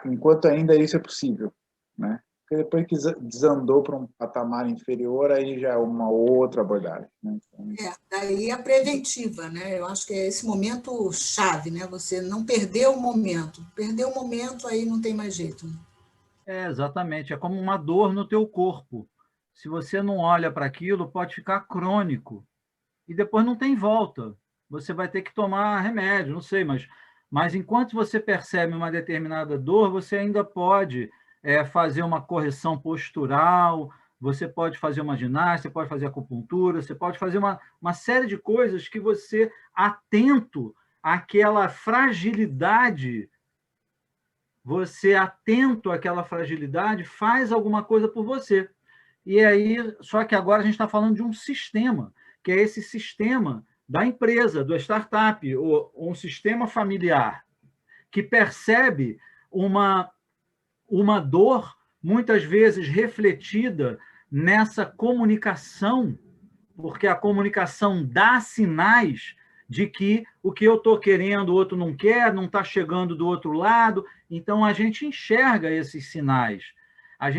Speaker 6: enquanto ainda isso é possível, né? Porque depois que desandou para um patamar inferior, aí já é uma outra abordagem, né?
Speaker 7: Então... daí a preventiva, né? Eu acho que é esse momento chave, né? Você não perder o momento. Perder o momento, aí não tem mais jeito.
Speaker 3: Exatamente. É como uma dor no teu corpo. Se você não olha para aquilo, pode ficar crônico. E depois não tem volta. Você vai ter que tomar remédio, não sei, mas enquanto você percebe uma determinada dor, você ainda pode fazer uma correção postural, você pode fazer uma ginástica, você pode fazer acupuntura, você pode fazer uma série de coisas que você, atento àquela fragilidade, faz alguma coisa por você. E aí, só que agora a gente está falando de um sistema, que é esse sistema da empresa, do startup, ou um sistema familiar, que percebe uma dor, muitas vezes refletida nessa comunicação, porque a comunicação dá sinais de que o que eu estou querendo o outro não quer, não está chegando do outro lado. Então, a gente enxerga esses sinais. A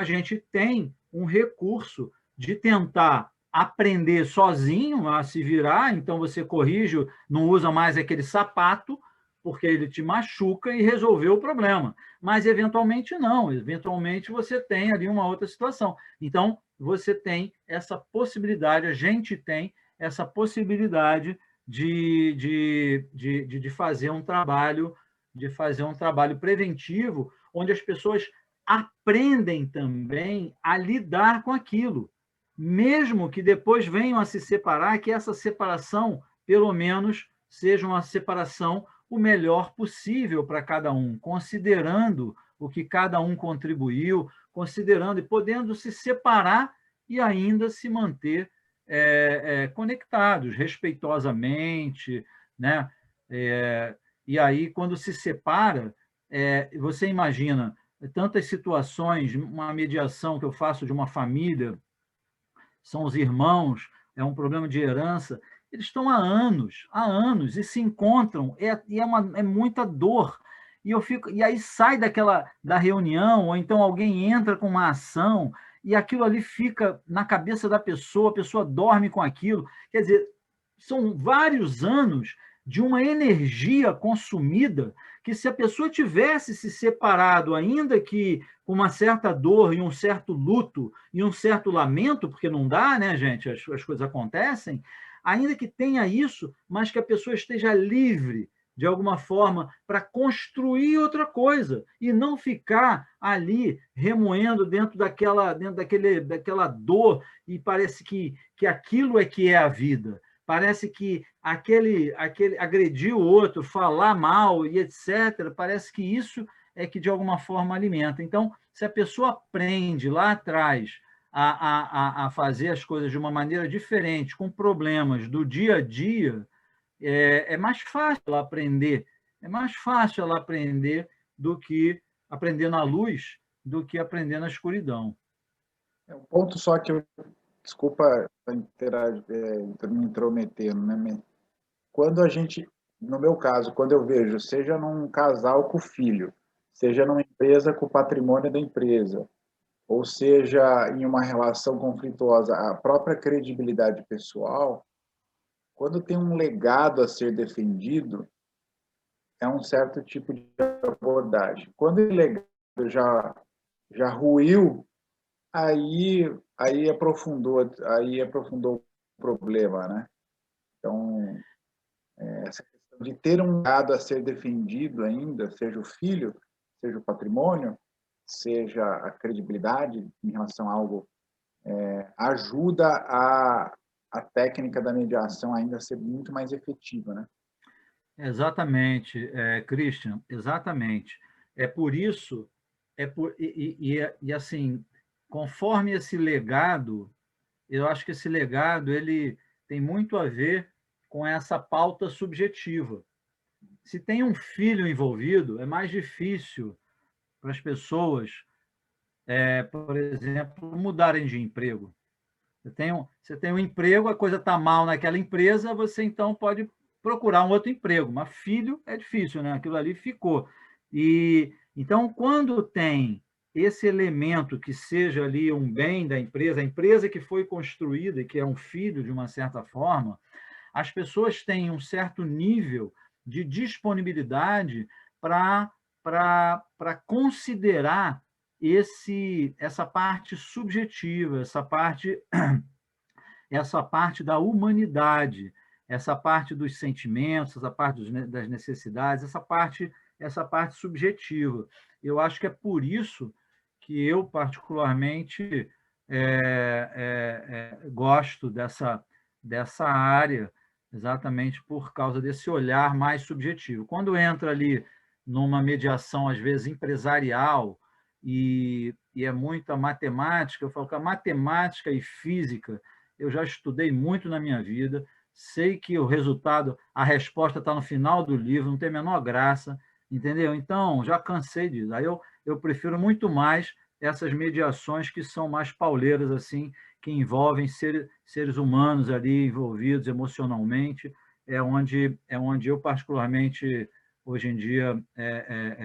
Speaker 3: gente tem um recurso de tentar aprender sozinho a se virar, então você corrige, não usa mais aquele sapato, porque ele te machuca e resolveu o problema. Mas, eventualmente, não. Eventualmente, você tem ali uma outra situação. Então, você tem essa possibilidade, a gente tem essa possibilidade de fazer um trabalho preventivo, onde as pessoas aprendem também a lidar com aquilo, mesmo que depois venham a se separar, que essa separação, pelo menos, seja uma separação o melhor possível para cada um, considerando o que cada um contribuiu, considerando e podendo se separar e ainda se manter conectados, respeitosamente, né? E aí, quando se separa, você imagina tantas situações, uma mediação que eu faço de uma família, são os irmãos, é um problema de herança, eles estão há anos, e se encontram, é muita dor. E aí sai da reunião, ou então alguém entra com uma ação, e aquilo ali fica na cabeça da pessoa, a pessoa dorme com aquilo. Quer dizer, são vários anos de uma energia consumida que, se a pessoa tivesse se separado, ainda que com uma certa dor e um certo luto e um certo lamento, porque não dá, né, gente? As coisas acontecem, ainda que tenha isso, mas que a pessoa esteja livre, de alguma forma, para construir outra coisa e não ficar ali remoendo dentro daquela dor, e parece que aquilo é que é a vida. Parece que aquele agredir o outro, falar mal e etc., parece que isso é que, de alguma forma, alimenta. Então, se a pessoa aprende lá atrás a fazer as coisas de uma maneira diferente, com problemas do dia a dia, é mais fácil ela aprender. É mais fácil ela aprender do que aprender na luz, do que aprender na escuridão.
Speaker 6: É um ponto só que eu... Desculpa me intrometendo, né? Quando a gente, no meu caso, quando eu vejo, seja num casal com o filho, seja numa empresa com o patrimônio da empresa, ou seja em uma relação conflituosa, a própria credibilidade pessoal, quando tem um legado a ser defendido, é um certo tipo de abordagem. Quando o legado já ruiu, aí aprofundou o problema, né? Então, essa questão de ter um legado a ser defendido ainda, seja o filho, seja o patrimônio, seja a credibilidade em relação a algo, ajuda a técnica da mediação ainda a ser muito mais efetiva, né?
Speaker 3: Exatamente, Christian, exatamente. É por isso, assim, conforme esse legado, eu acho que esse legado ele tem muito a ver com essa pauta subjetiva. Se tem um filho envolvido, é mais difícil para as pessoas, por exemplo, mudarem de emprego. Você tem um emprego, a coisa está mal naquela empresa, você então pode procurar um outro emprego. Mas filho é difícil, né? Aquilo ali ficou. E então, quando tem esse elemento que seja ali um bem da empresa, a empresa que foi construída e que é um filho de uma certa forma, as pessoas têm um certo nível de disponibilidade para considerar essa parte subjetiva, essa parte da humanidade, essa parte dos sentimentos, essa parte das necessidades, essa parte subjetiva. Eu acho que é por isso que eu, particularmente, gosto dessa área, exatamente por causa desse olhar mais subjetivo. Quando entra ali numa mediação, às vezes, empresarial, e é muita matemática, eu falo que a matemática e física eu já estudei muito na minha vida, sei que o resultado, a resposta está no final do livro, não tem a menor graça, entendeu? Então, já cansei disso. Aí eu prefiro muito mais essas mediações que são mais pauleiras, assim, que envolvem seres humanos ali envolvidos emocionalmente, é onde eu, particularmente, hoje em dia,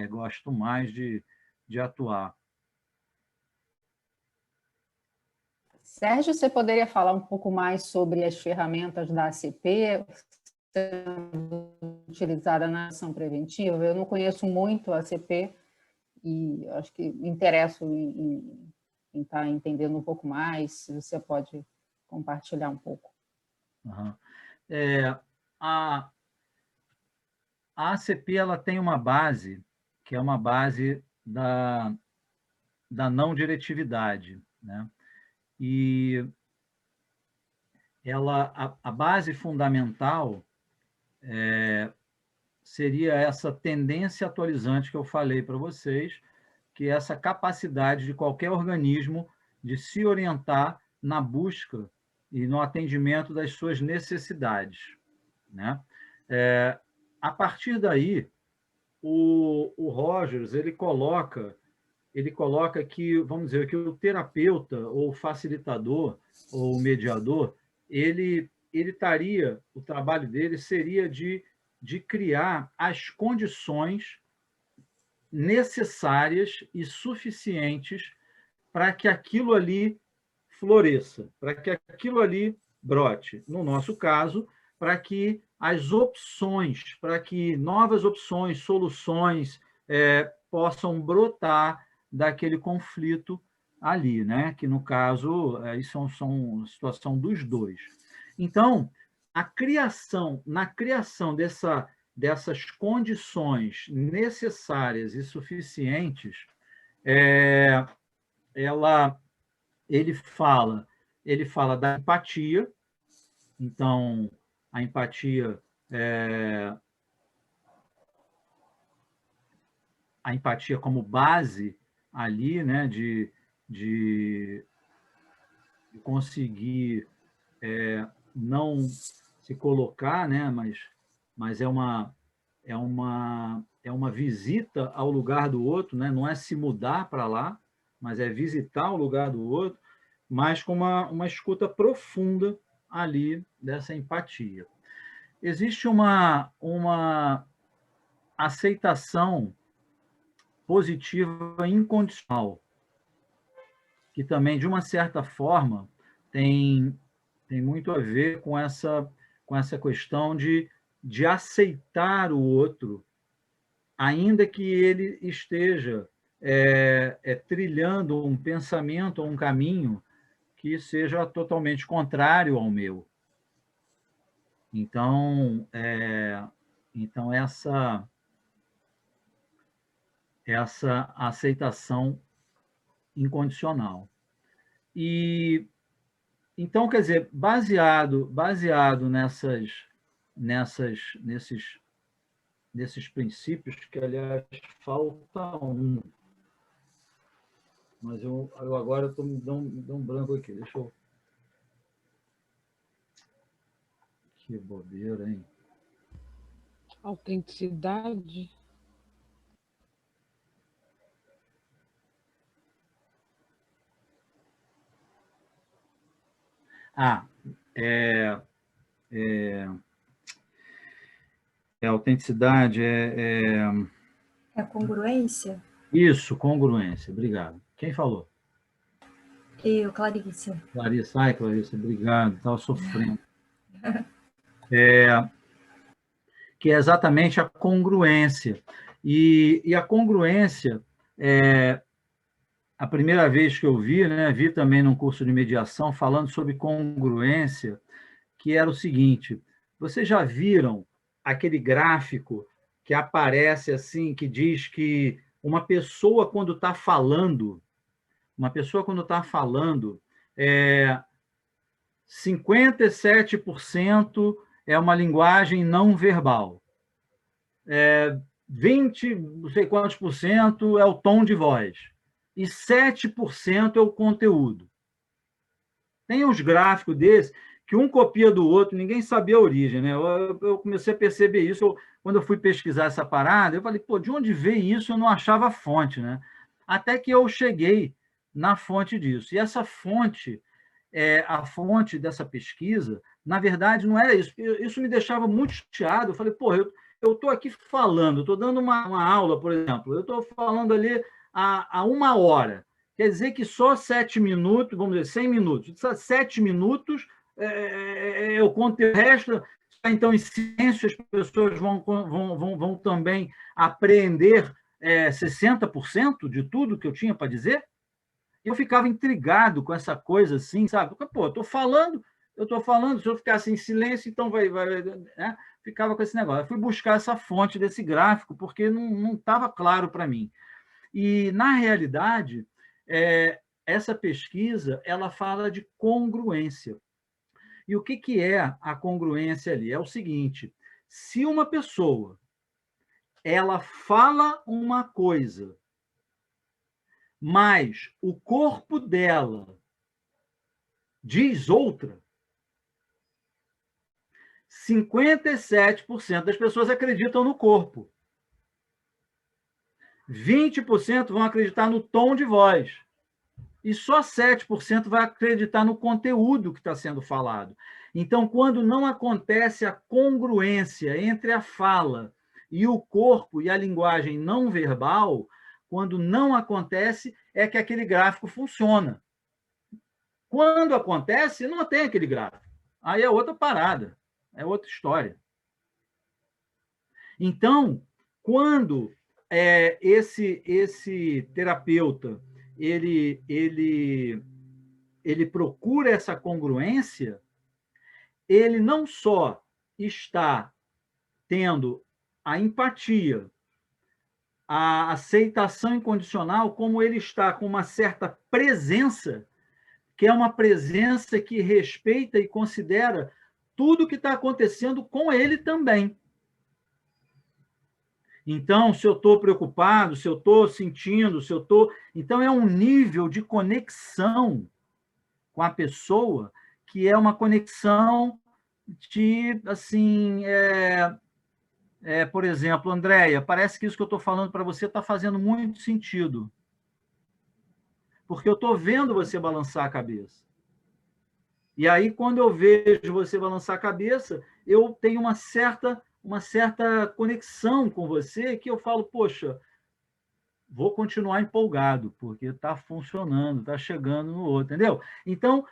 Speaker 3: gosto mais de atuar.
Speaker 1: Sérgio, você poderia falar um pouco mais sobre as ferramentas da ACP sendo utilizada na ação preventiva? Eu não conheço muito a ACP e acho que me interesso em estar entendendo um pouco mais, se você pode compartilhar um pouco.
Speaker 3: Uhum. A ACP ela tem uma base, que é uma base da não diretividade, né? E a base fundamental seria essa tendência atualizante que eu falei para vocês, que é essa capacidade de qualquer organismo de se orientar na busca e no atendimento das suas necessidades, né? A partir daí, o Rogers ele coloca que, vamos dizer, que o terapeuta ou o facilitador ou o mediador, ele estaria, o trabalho dele seria de criar as condições necessárias e suficientes para que aquilo ali floresça, para que aquilo ali brote. No nosso caso, para que as opções, para que novas opções, soluções possam brotar daquele conflito ali, né? Que no caso são a situação dos dois. Então, na criação dessas condições necessárias e suficientes, ele fala da empatia. Então, a empatia como base ali, né, de conseguir não se colocar, né, mas é uma visita ao lugar do outro, né? Não é se mudar para lá, mas é visitar o lugar do outro, mas com uma escuta profunda ali dessa empatia. Existe uma aceitação positiva incondicional, que também, de uma certa forma, tem muito a ver com essa questão de aceitar o outro, ainda que ele esteja trilhando um pensamento ou um caminho que seja totalmente contrário ao meu. Então, essa aceitação incondicional. E então, quer dizer, baseado nesses princípios, que, aliás, falta um, mas eu agora estou me dando um branco aqui, deixa eu... Que bobeira, hein?
Speaker 8: Autenticidade.
Speaker 3: Autenticidade
Speaker 9: É a congruência?
Speaker 3: Isso, congruência. Obrigado. Quem falou?
Speaker 9: Eu, Clarice.
Speaker 3: Clarissa. Ai, Clarissa, obrigado. Estava sofrendo. Que é exatamente a congruência. E a congruência, a primeira vez que eu vi, né, vi também num curso de mediação, falando sobre congruência, que era o seguinte: vocês já viram aquele gráfico que aparece assim, que diz que uma pessoa, quando está falando, 57% é uma linguagem não verbal, 20, não sei quantos por cento é o tom de voz, e 7% é o conteúdo. Tem uns gráficos desses que um copia do outro, ninguém sabia a origem, né? Eu comecei a perceber isso quando eu fui pesquisar essa parada. Eu falei, pô, de onde veio isso? Eu não achava a fonte, né? Até que eu cheguei na fonte disso. E essa fonte, a fonte dessa pesquisa, na verdade, não era isso. Isso me deixava muito chateado. Eu falei, pô, eu estou aqui falando, estou dando uma aula, por exemplo, eu estou falando ali há 1 hora. Quer dizer que só 7 minutos, vamos dizer, 100 minutos, 7 minutos o conteúdo, o resto, então, em silêncio, as pessoas vão também apreender 60% de tudo que eu tinha para dizer. Eu ficava intrigado com essa coisa assim, sabe? Porque, pô, eu estou falando, se eu ficasse em silêncio, então vai né? Ficava com esse negócio. Eu fui buscar essa fonte desse gráfico, porque não estava claro para mim. E, na realidade, essa pesquisa ela fala de congruência. E o que é a congruência ali? É o seguinte: se uma pessoa ela fala uma coisa, mas o corpo dela diz outra, 57% das pessoas acreditam no corpo. 20% vão acreditar no tom de voz. E só 7% vai acreditar no conteúdo que está sendo falado. Então, quando não acontece a congruência entre a fala e o corpo e a linguagem não verbal, quando não acontece, é que aquele gráfico funciona. Quando acontece, não tem aquele gráfico. Aí é outra parada, é outra história. Então, quando esse terapeuta ele procura essa congruência, ele não só está tendo a empatia, a aceitação incondicional, como ele está com uma certa presença, que é uma presença que respeita e considera tudo que está acontecendo com ele também. Então, se eu estou preocupado, se eu estou sentindo, se eu estou... Então, é um nível de conexão com a pessoa que é uma conexão de, assim, por exemplo, Andréia, parece que isso que eu estou falando para você está fazendo muito sentido. Porque eu estou vendo você balançar a cabeça. E aí, quando eu vejo você balançar a cabeça, eu tenho uma certa conexão com você que eu falo, poxa, vou continuar empolgado, porque está funcionando, está chegando no outro, entendeu? Então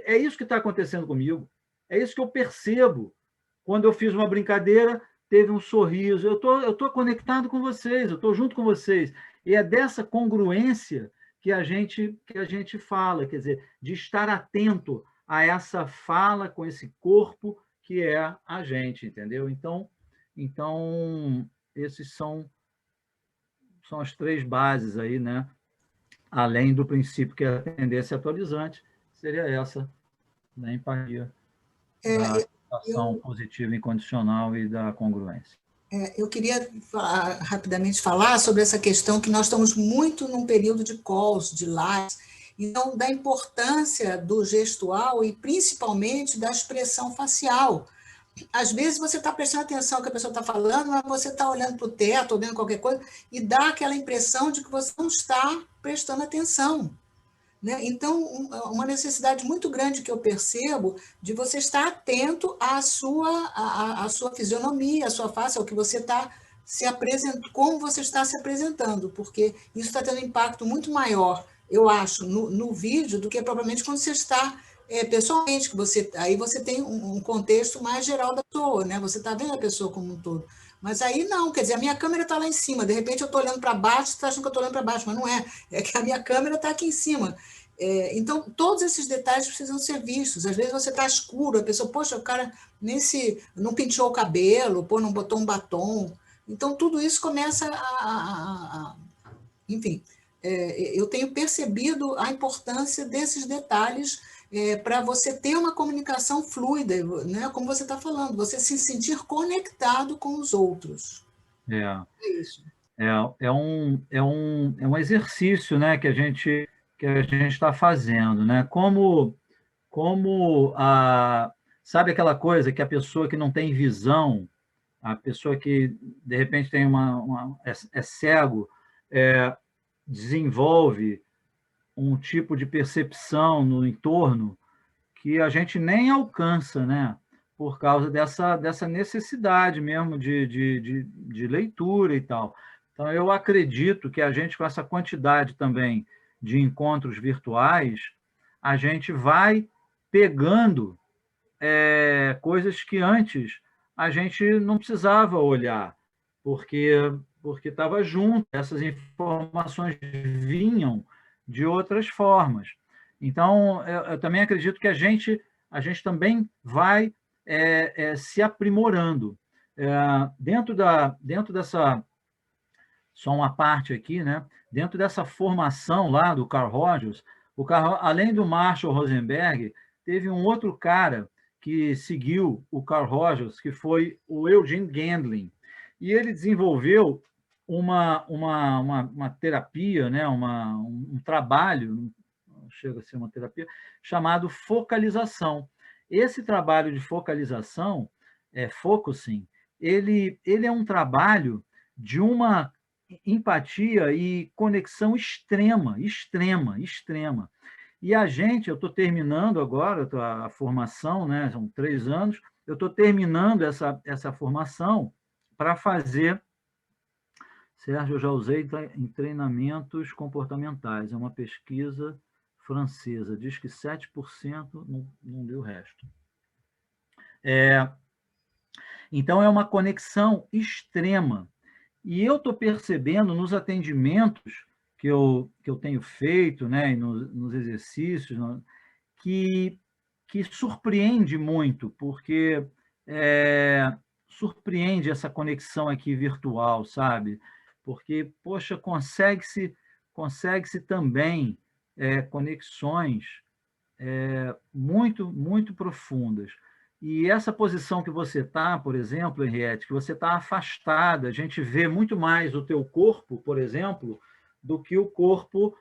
Speaker 3: é isso que está acontecendo comigo, é isso que eu percebo. Quando eu fiz uma brincadeira, teve um sorriso, eu tô conectado com vocês, eu estou junto com vocês, e é dessa congruência que a gente fala, quer dizer, de estar atento a essa fala com esse corpo que é a gente, entendeu? Então esses são as 3 bases aí, né? Além do princípio que é a tendência atualizante, seria essa, da empatia, da ação positiva incondicional e da congruência.
Speaker 7: Eu queria rapidamente falar sobre essa questão que nós estamos muito num período de calls, de lives, então, da importância do gestual e principalmente da expressão facial. Às vezes você está prestando atenção no que a pessoa está falando, mas você está olhando para o teto, olhando qualquer coisa, e dá aquela impressão de que você não está prestando atenção. Né? Então, uma necessidade muito grande que eu percebo de você estar atento à sua fisionomia, à sua face, ao que você está se apresentando, como você está se apresentando, porque isso está tendo um impacto muito maior, eu acho, no vídeo, do que propriamente quando você está pessoalmente, que aí você tem um contexto mais geral da pessoa, né? Você está vendo a pessoa como um todo. Mas aí não, quer dizer, a minha câmera está lá em cima, de repente eu estou olhando para baixo, você está achando que eu estou olhando para baixo, mas não é, é que a minha câmera está aqui em cima. Então, todos esses detalhes precisam ser vistos. Às vezes você está escuro, a pessoa, poxa, o cara não penteou o cabelo, não botou um batom. Então, tudo isso começa enfim, eu tenho percebido a importância desses detalhes para você ter uma comunicação fluida, né? Como você está falando, você se sentir conectado com os outros.
Speaker 3: É isso. É um exercício, né, que a gente está fazendo, né? Sabe aquela coisa que a pessoa que não tem visão, a pessoa que de repente tem é cego, desenvolve um tipo de percepção no entorno que a gente nem alcança, né? Por causa dessa necessidade mesmo de leitura e tal. Então, eu acredito que a gente, com essa quantidade também de encontros virtuais, a gente vai pegando coisas que antes a gente não precisava olhar, porque estava junto, essas informações vinham de outras formas. Então, eu também acredito que a gente também vai se aprimorando. Dentro dessa... Só uma parte aqui, né? Dentro dessa formação lá do Carl Rogers, além do Marshall Rosenberg, teve um outro cara que seguiu o Carl Rogers, que foi o Eugene Gendlin. E ele desenvolveu uma terapia, né? um trabalho, não chega a ser uma terapia, chamado focalização. Esse trabalho de focalização, focusing, ele é um trabalho de uma empatia e conexão extrema. E eu estou terminando agora a formação, né? São 3 anos, eu estou terminando essa formação para fazer... Sérgio, eu já usei em treinamentos comportamentais, é uma pesquisa francesa, diz que 7% não deu o resto. Então, é uma conexão extrema. E eu estou percebendo nos atendimentos que eu tenho feito, né, e nos exercícios, que surpreende muito, porque surpreende essa conexão aqui virtual, sabe? Porque, poxa, consegue-se também conexões muito, muito profundas. E essa posição que você está, por exemplo, Henriette, que você está afastada, a gente vê muito mais o teu corpo, por exemplo, do que o corpo,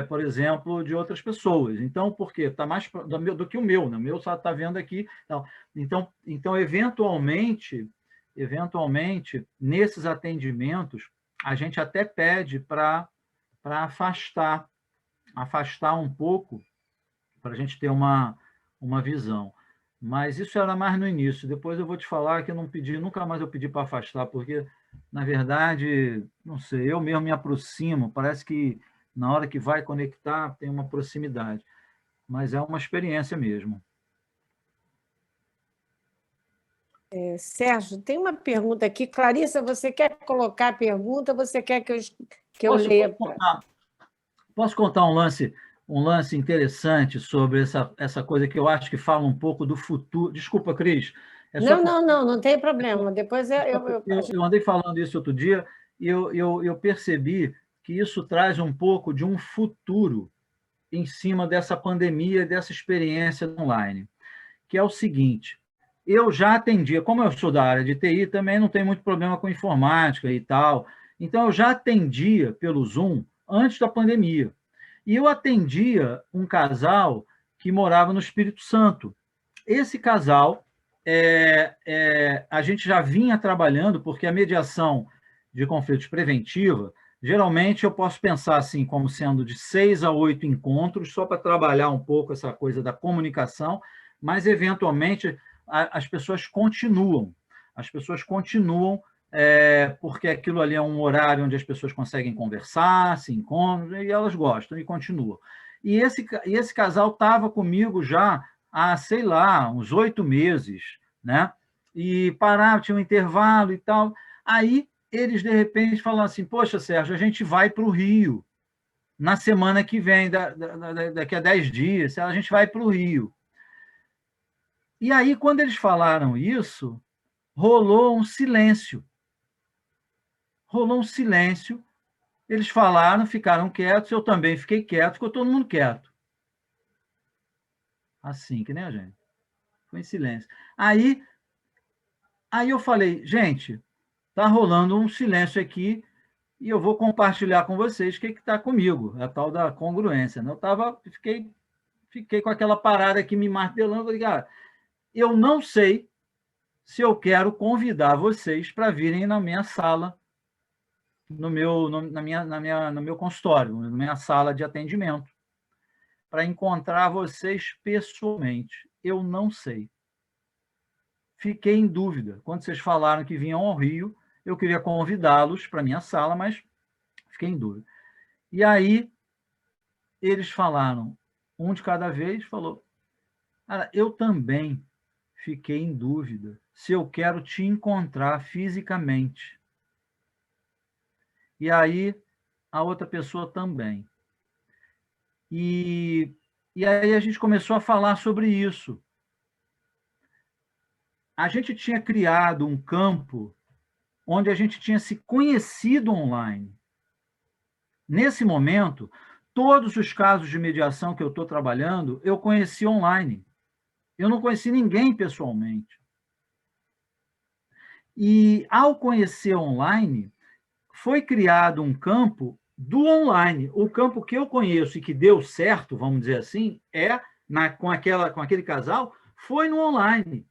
Speaker 3: por exemplo, de outras pessoas. Então, por quê? Está mais do que o meu, né? O meu só está vendo aqui. Então, eventualmente, nesses atendimentos, a gente até pede para afastar um pouco, para a gente ter uma visão. Mas isso era mais no início. Depois eu vou te falar que eu nunca mais eu pedi para afastar, porque, na verdade, não sei, eu mesmo me aproximo, parece que na hora que vai conectar tem uma proximidade. Mas é uma experiência mesmo.
Speaker 2: Sérgio, tem uma pergunta aqui. Clarissa, você quer colocar a pergunta ou você quer que eu leia?
Speaker 3: Posso contar um um lance interessante sobre essa coisa que eu acho que fala um pouco do futuro. Desculpa, Cris.
Speaker 2: Não tem problema. Depois
Speaker 3: eu andei falando isso outro dia e eu percebi que isso traz um pouco de um futuro em cima dessa pandemia, dessa experiência online, que é o seguinte: eu já atendia, como eu sou da área de TI, também não tenho muito problema com informática e tal, então eu já atendia pelo Zoom antes da pandemia. E eu atendia um casal que morava no Espírito Santo. Esse casal, a gente já vinha trabalhando, porque a mediação de conflitos preventiva, geralmente eu posso pensar assim, como sendo de 6 a 8 encontros, só para trabalhar um pouco essa coisa da comunicação, mas, eventualmente, as pessoas continuam. As pessoas continuam porque aquilo ali é um horário onde as pessoas conseguem conversar, se encontram, e elas gostam, e continuam. E esse casal estava comigo já há, sei lá, uns 8 meses, né? E parava, tinha um intervalo e tal. Aí, eles, de repente, falaram assim: poxa, Sérgio, a gente vai para o Rio na semana que vem, daqui a 10 dias, a gente vai para o Rio. E aí, quando eles falaram isso, rolou um silêncio. Rolou um silêncio, eles falaram, ficaram quietos, eu também fiquei quieto, ficou todo mundo quieto. Assim, que nem a gente. Foi em silêncio. Aí eu falei: gente, está rolando um silêncio aqui e eu vou compartilhar com vocês o que está comigo, a tal da congruência. Eu fiquei com aquela parada aqui me martelando. Falei: cara, eu não sei se eu quero convidar vocês para virem na minha sala, no meu consultório, na minha sala de atendimento, para encontrar vocês pessoalmente. Eu não sei. Fiquei em dúvida. Quando vocês falaram que vinham ao Rio, eu queria convidá-los para a minha sala, mas fiquei em dúvida. E aí, eles falaram, um de cada vez, falou: cara, eu também fiquei em dúvida se eu quero te encontrar fisicamente. E aí, a outra pessoa também. E aí a gente começou a falar sobre isso. A gente tinha criado um campo onde a gente tinha se conhecido online. Nesse momento, todos os casos de mediação que eu estou trabalhando, eu conheci online. Eu não conheci ninguém pessoalmente. E, ao conhecer online, foi criado um campo do online. O campo que eu conheço e que deu certo, vamos dizer assim, com aquele casal, foi no online.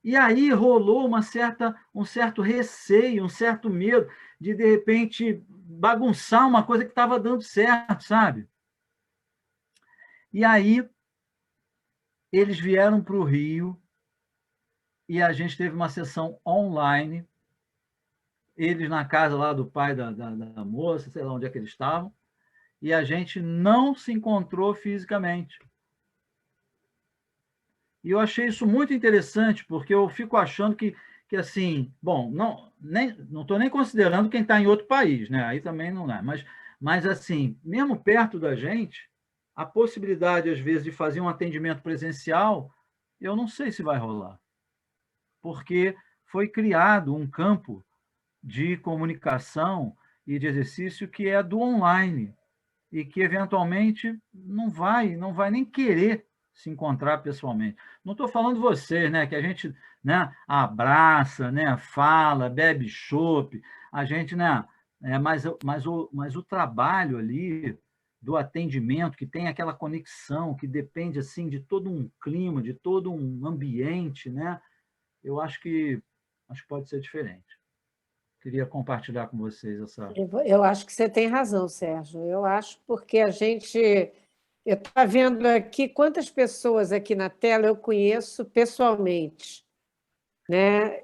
Speaker 3: E aí rolou um certo receio, um certo medo de repente, bagunçar uma coisa que estava dando certo, sabe? E aí, eles vieram para o Rio e a gente teve uma sessão online, eles na casa lá do pai da moça, sei lá onde é que eles estavam, e a gente não se encontrou fisicamente. E eu achei isso muito interessante, porque eu fico achando que assim, bom, não estou nem considerando quem está em outro país, né? Aí também não é. Mas assim, mesmo perto da gente, a possibilidade, às vezes, de fazer um atendimento presencial, eu não sei se vai rolar. Porque foi criado um campo de comunicação e de exercício que é do online, e que, eventualmente, não vai nem querer se encontrar pessoalmente. Não estou falando vocês, né, que a gente, né, abraça, né, fala, bebe chopp, a gente, né, mas o trabalho ali do atendimento, que tem aquela conexão, que depende assim de todo um clima, de todo um ambiente, né, eu acho que pode ser diferente. Queria compartilhar com vocês essa...
Speaker 2: Eu acho que você tem razão, Sérgio. Eu acho porque a gente... Eu estou vendo aqui quantas pessoas aqui na tela eu conheço pessoalmente, né?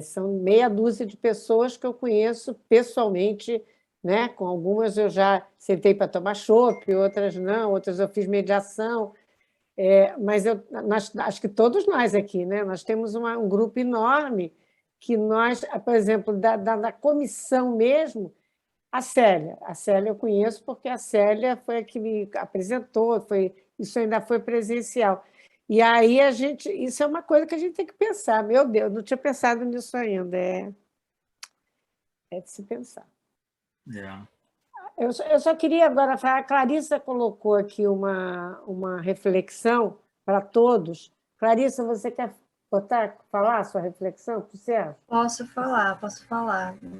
Speaker 2: São meia dúzia de pessoas que eu conheço pessoalmente, né? Com algumas eu já sentei para tomar chopp, outras não, outras eu fiz mediação. Mas acho que todos nós aqui, né? Nós temos um grupo enorme que nós, por exemplo, da comissão mesmo, A Célia eu conheço porque a Célia foi a que me apresentou, isso ainda foi presencial. E aí isso é uma coisa que a gente tem que pensar. Meu Deus, não tinha pensado nisso ainda. É de se pensar. Eu só queria agora falar, a Clarissa colocou aqui uma reflexão para todos. Clarissa, você quer falar a sua reflexão para o Sérgio?
Speaker 9: Posso falar.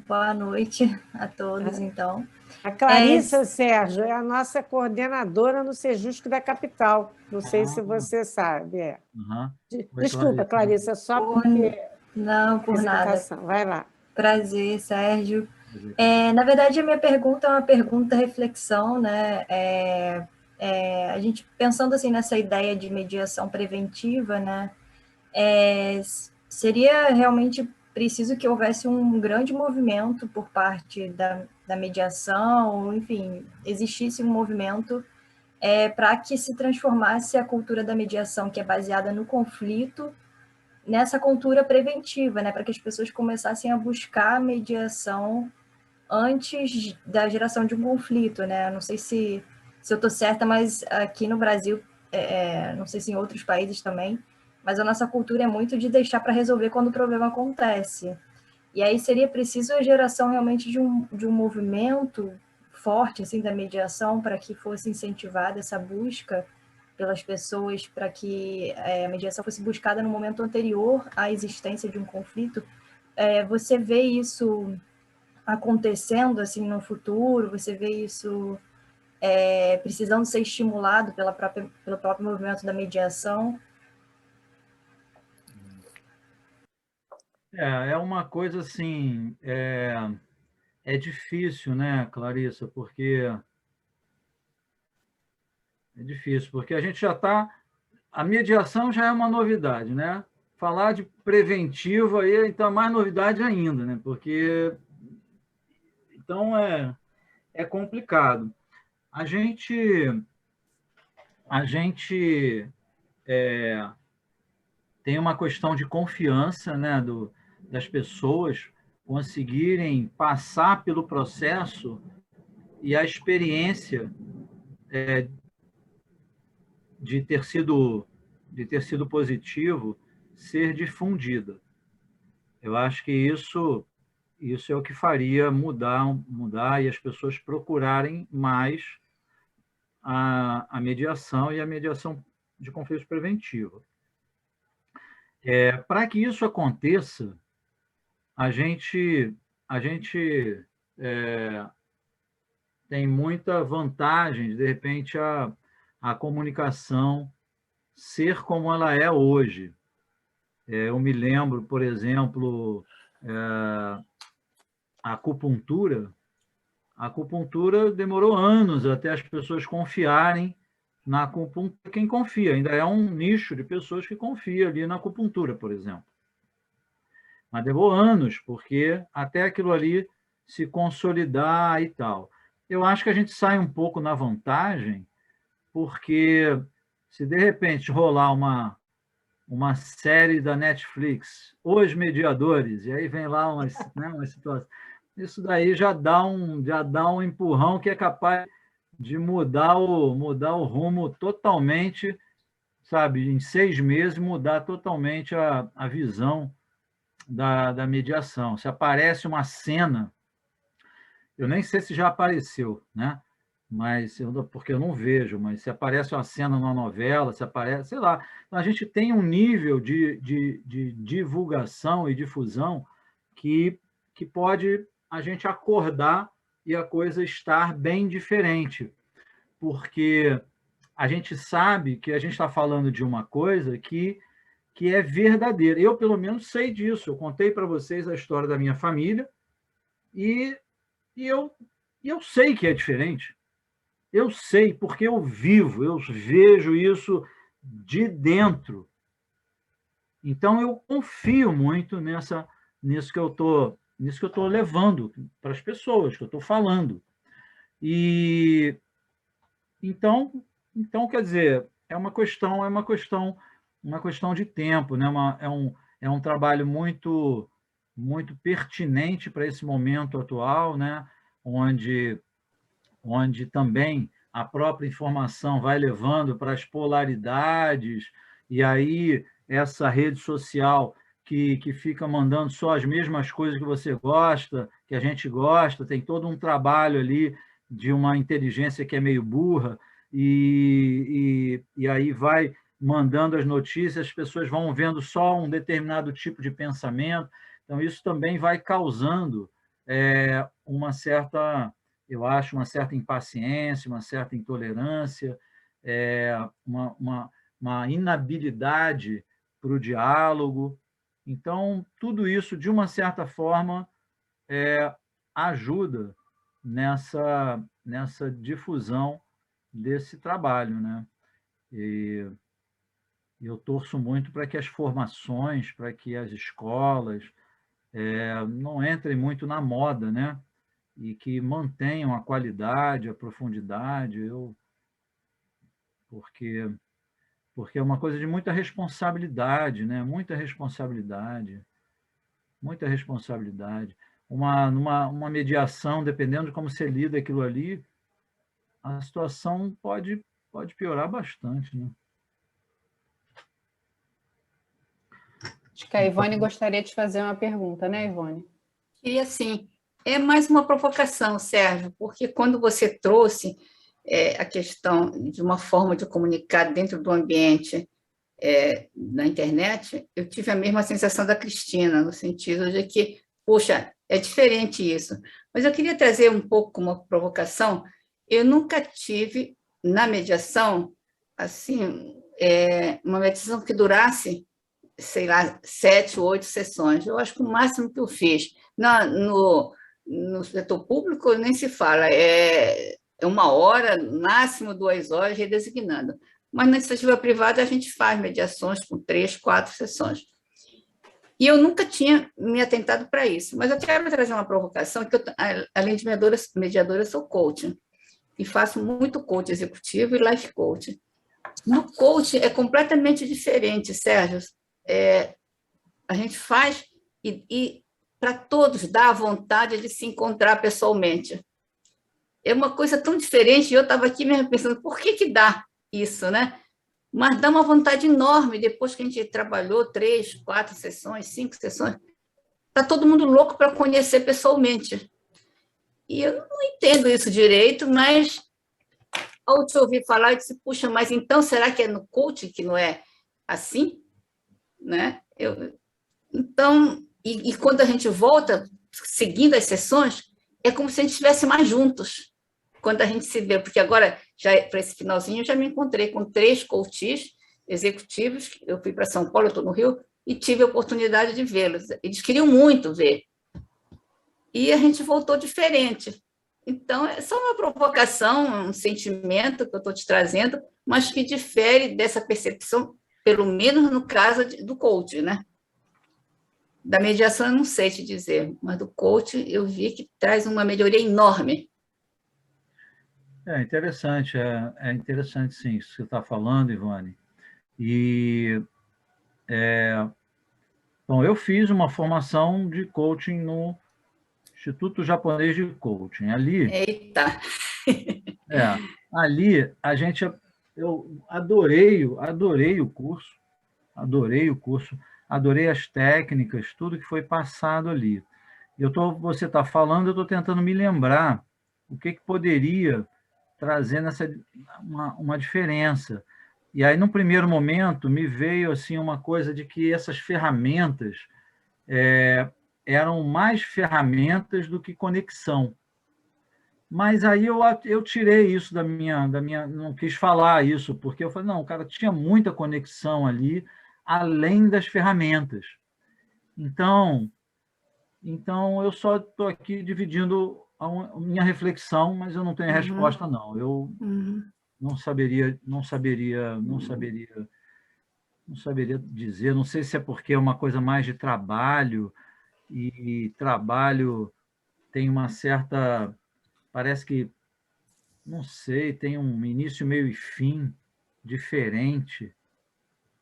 Speaker 9: Boa noite a todos, então.
Speaker 2: A Clarissa, Sérgio, é a nossa coordenadora no Sejusc da capital. Não sei se você sabe. Desculpa, Clarissa, só porque...
Speaker 9: Não, por nada.
Speaker 2: Vai lá.
Speaker 9: Prazer, Sérgio. Na verdade, a minha pergunta é uma pergunta reflexão, né? A gente pensando assim nessa ideia de mediação preventiva, né? Seria realmente preciso que houvesse um grande movimento por parte da mediação, enfim, existisse um movimento para que se transformasse a cultura da mediação, que é baseada no conflito, nessa cultura preventiva, né, para que as pessoas começassem a buscar a mediação antes da geração de um conflito, né? Não sei se eu estou certa, mas aqui no Brasil, não sei se em outros países também, mas a nossa cultura é muito de deixar para resolver quando o problema acontece. E aí seria preciso a geração realmente de um movimento forte assim, da mediação para que fosse incentivada essa busca pelas pessoas, para que a mediação fosse buscada no momento anterior à existência de um conflito. Você vê isso acontecendo assim no futuro? Você vê isso precisando ser estimulado pelo próprio movimento da mediação?
Speaker 3: É uma coisa assim, é difícil, né, Clarissa, porque a gente já está... A mediação já é uma novidade, né? Falar de preventivo aí, então, é mais novidade ainda, né? Porque... Então, é complicado. A gente tem uma questão de confiança, né, das pessoas conseguirem passar pelo processo e a experiência de ter sido positivo ser difundida. Eu acho que isso é o que faria mudar e as pessoas procurarem mais a mediação e a mediação de conflitos preventivos. Para que isso aconteça, a gente tem muita vantagem, de repente, a comunicação ser como ela é hoje. Eu me lembro, por exemplo, a acupuntura demorou anos até as pessoas confiarem na acupuntura. Quem confia, ainda é um nicho de pessoas que confia ali na acupuntura, por exemplo. Mas demorou anos, porque até aquilo ali se consolidar e tal. Eu acho que a gente sai um pouco na vantagem, porque se de repente rolar uma série da Netflix, Os Mediadores, e aí vem lá uma situação, isso daí já dá um empurrão que é capaz de mudar o rumo totalmente, sabe, em 6 meses, mudar totalmente a visão da mediação. Se aparece uma cena, eu nem sei se já apareceu, né? Porque eu não vejo, mas se aparece uma cena numa novela, se aparece, sei lá. Então, a gente tem um nível de divulgação e difusão que pode a gente acordar e a coisa estar bem diferente, porque a gente sabe que a gente está falando de uma coisa que é verdadeira. Eu, pelo menos, sei disso. Eu contei para vocês a história da minha família e eu sei que é diferente. Eu sei, porque eu vivo, eu vejo isso de dentro. Então, eu confio muito nisso que eu estou levando para as pessoas, que eu estou falando. E então, quer dizer, é uma questão de tempo, né? É um trabalho muito pertinente para esse momento atual, né? onde também a própria informação vai levando para as polaridades, e aí essa rede social que fica mandando só as mesmas coisas que você gosta, que a gente gosta, tem todo um trabalho ali de uma inteligência que é meio burra, e aí vai mandando as notícias, as pessoas vão vendo só um determinado tipo de pensamento, então isso também vai causando uma certa, eu acho, uma certa impaciência, uma certa intolerância, uma inabilidade para o diálogo. Então, tudo isso, de uma certa forma, ajuda nessa difusão desse trabalho, né? E eu torço muito para que as formações, para que as escolas não entrem muito na moda, né? E que mantenham a qualidade, a profundidade, porque é uma coisa de muita responsabilidade, né? Muita responsabilidade, muita responsabilidade. Uma mediação, dependendo de como você lida aquilo ali, a situação pode piorar bastante, né?
Speaker 1: Acho que a Ivone gostaria de fazer uma pergunta, né, Ivone?
Speaker 8: Queria, sim. É mais uma provocação, Sérgio, porque quando você trouxe a questão de uma forma de comunicar dentro do ambiente na internet, eu tive a mesma sensação da Cristina, no sentido de que, poxa, é diferente isso. Mas eu queria trazer um pouco como provocação, eu nunca tive, na mediação, assim, uma mediação que durasse, sei lá, 7 ou 8 sessões. Eu acho que o máximo que eu fiz no setor público nem se fala, é 1 hora, máximo 2 horas, redesignando. Mas na iniciativa privada a gente faz mediações com 3, 4 sessões. E eu nunca tinha me atentado para isso. Mas eu quero trazer uma provocação, que eu, além de mediadora, sou coach. E faço muito coach executivo e life coach. No coach é completamente diferente, Sérgio. A gente faz e para todos dá a vontade de se encontrar pessoalmente. É uma coisa tão diferente, e eu estava aqui mesmo pensando, por que dá isso, né? Mas dá uma vontade enorme, depois que a gente trabalhou 3, 4 sessões, 5 sessões, está todo mundo louco para conhecer pessoalmente. E eu não entendo isso direito, mas ao te ouvir falar, eu disse, puxa, mas então será que é no coaching que não é assim? Né? Então, e quando a gente volta, seguindo as sessões, é como se a gente estivesse mais juntos, quando a gente se vê, porque agora, já para esse finalzinho, eu já me encontrei com 3 coaches executivos, eu fui para São Paulo, eu estou no Rio, e tive a oportunidade de vê-los. Eles queriam muito ver. E a gente voltou diferente. Então, é só uma provocação, um sentimento que eu estou te trazendo, mas que difere dessa percepção, pelo menos no caso do coach, né? Da mediação eu não sei te dizer, mas do coach eu vi que traz uma melhoria enorme.
Speaker 3: É interessante sim, isso que você está falando, Ivone. E, bom, eu fiz uma formação de coaching no Instituto Japonês de Coaching. Ali,
Speaker 8: eita!
Speaker 3: Ali eu adorei o curso, adorei as técnicas, tudo que foi passado ali. Você está falando, eu estou tentando me lembrar o que poderia trazer uma diferença. E aí, num primeiro momento, me veio assim, uma coisa de que essas ferramentas eram mais ferramentas do que conexão. Mas aí eu tirei isso da minha... Não quis falar isso, porque eu falei, não, cara, tinha muita conexão ali, além das ferramentas. Então eu só estou aqui dividindo a minha reflexão, mas eu não tenho resposta, não. Eu não saberia dizer, não sei se é porque é uma coisa mais de trabalho, e trabalho tem uma certa... Parece que, não sei, tem um início, meio e fim diferente,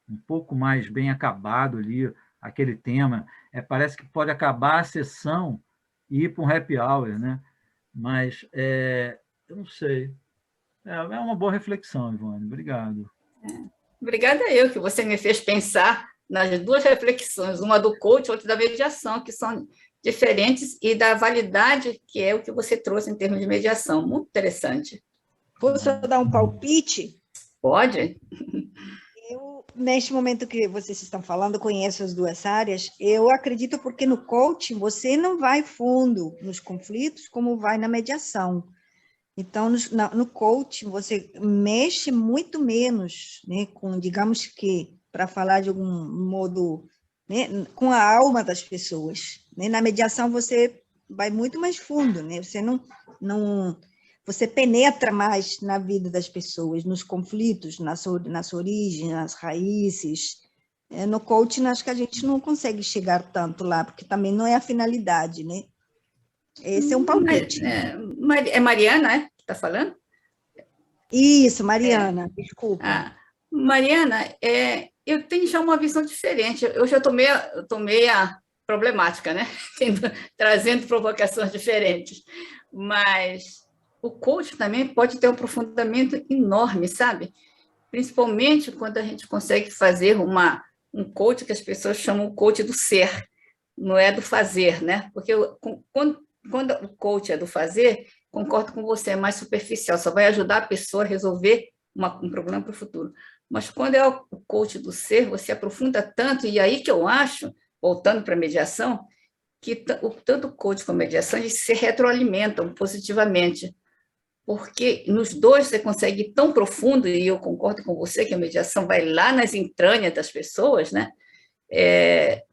Speaker 3: um pouco mais bem acabado ali, aquele tema. Parece que pode acabar a sessão e ir para um happy hour, né? Mas eu não sei. É uma boa reflexão, Ivone. Obrigado.
Speaker 8: Obrigada eu, que você me fez pensar nas duas reflexões, uma do coach e outra da mediação, que são diferentes, e da validade, que é o que você trouxe em termos de mediação. Muito interessante.
Speaker 5: Posso dar um palpite?
Speaker 8: Pode?
Speaker 5: Eu, neste momento que vocês estão falando, conheço as duas áreas, eu acredito porque no coaching você não vai fundo nos conflitos como vai na mediação. Então, no coaching, você mexe muito menos, né, com, digamos que, para falar de algum modo, né, com a alma das pessoas. Né? Na mediação, você vai muito mais fundo, né? Você você penetra mais na vida das pessoas, nos conflitos, na sua origem, nas raízes. No coaching, acho que a gente não consegue chegar tanto lá, porque também não é a finalidade, né? Esse é um palpite.
Speaker 8: É Mariana, que está falando?
Speaker 5: Isso, Mariana, desculpa.
Speaker 8: Mariana, eu tenho já uma visão diferente. Eu já tomei a problemática, né? Trazendo provocações diferentes. Mas o coach também pode ter um aprofundamento enorme, sabe? Principalmente quando a gente consegue fazer um coach que as pessoas chamam o coach do ser, não é do fazer, né? Porque quando o coach é do fazer, concordo com você, é mais superficial, só vai ajudar a pessoa a resolver um problema para o futuro. Mas quando é o coach do ser, você aprofunda tanto, e aí que eu acho, voltando para a mediação, que tanto o coach como a mediação, eles se retroalimentam positivamente, porque nos dois você consegue ir tão profundo, e eu concordo com você que a mediação vai lá nas entranhas das pessoas, né?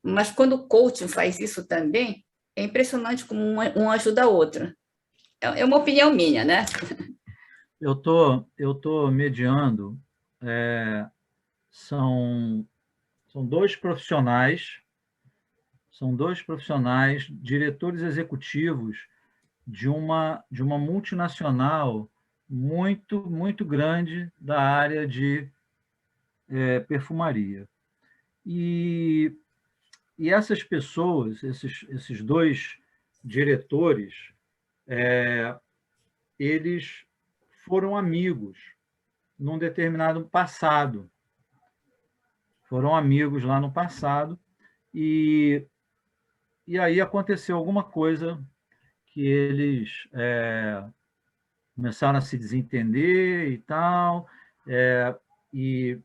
Speaker 8: Mas quando o coaching faz isso também, é impressionante como um ajuda a outra. É uma opinião minha, né?
Speaker 3: Eu tô mediando, são dois profissionais, diretores executivos de uma multinacional muito, muito grande da área de perfumaria. E essas pessoas, esses dois diretores, eles foram amigos num determinado passado. Foram amigos lá no passado, e aí aconteceu alguma coisa que eles começaram a se desentender e tal, e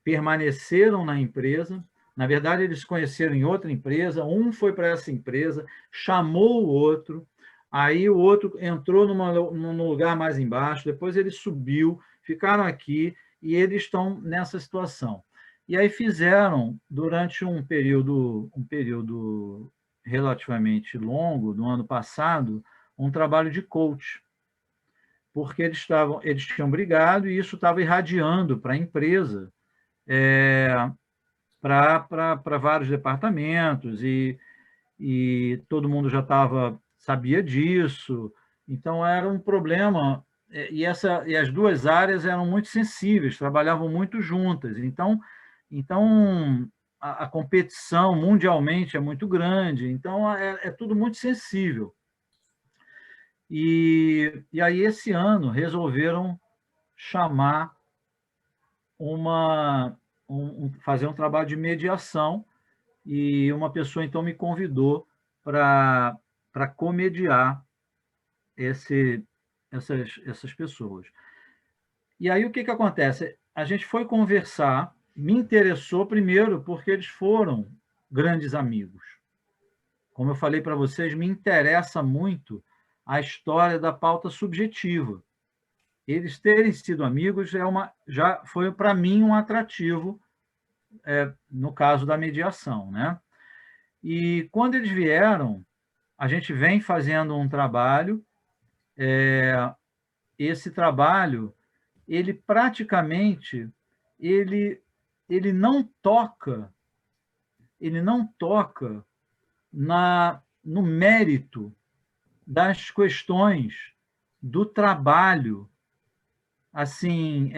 Speaker 3: permaneceram na empresa. Na verdade, eles se conheceram em outra empresa, um foi para essa empresa, chamou o outro, aí o outro entrou num lugar mais embaixo, depois ele subiu, ficaram aqui, e eles estão nessa situação. E aí fizeram, durante um período relativamente longo, no ano passado, um trabalho de coach, porque eles tinham brigado e isso estava irradiando para a empresa, para vários departamentos, e todo mundo já sabia disso, então era um problema, e as duas áreas eram muito sensíveis, trabalhavam muito juntas, então a competição mundialmente é muito grande, então é tudo muito sensível. E aí, esse ano, resolveram chamar fazer um trabalho de mediação, e uma pessoa, então, me convidou para comediar essas pessoas. E aí, o que acontece? A gente foi conversar, me interessou primeiro porque eles foram grandes amigos. Como eu falei para vocês, me interessa muito a história da pauta subjetiva. Eles terem sido amigos já foi, para mim, um atrativo, no caso da mediação, né? E quando eles vieram, a gente vem fazendo um trabalho, esse trabalho, ele praticamente, ele não toca no mérito das questões do trabalho. Assim,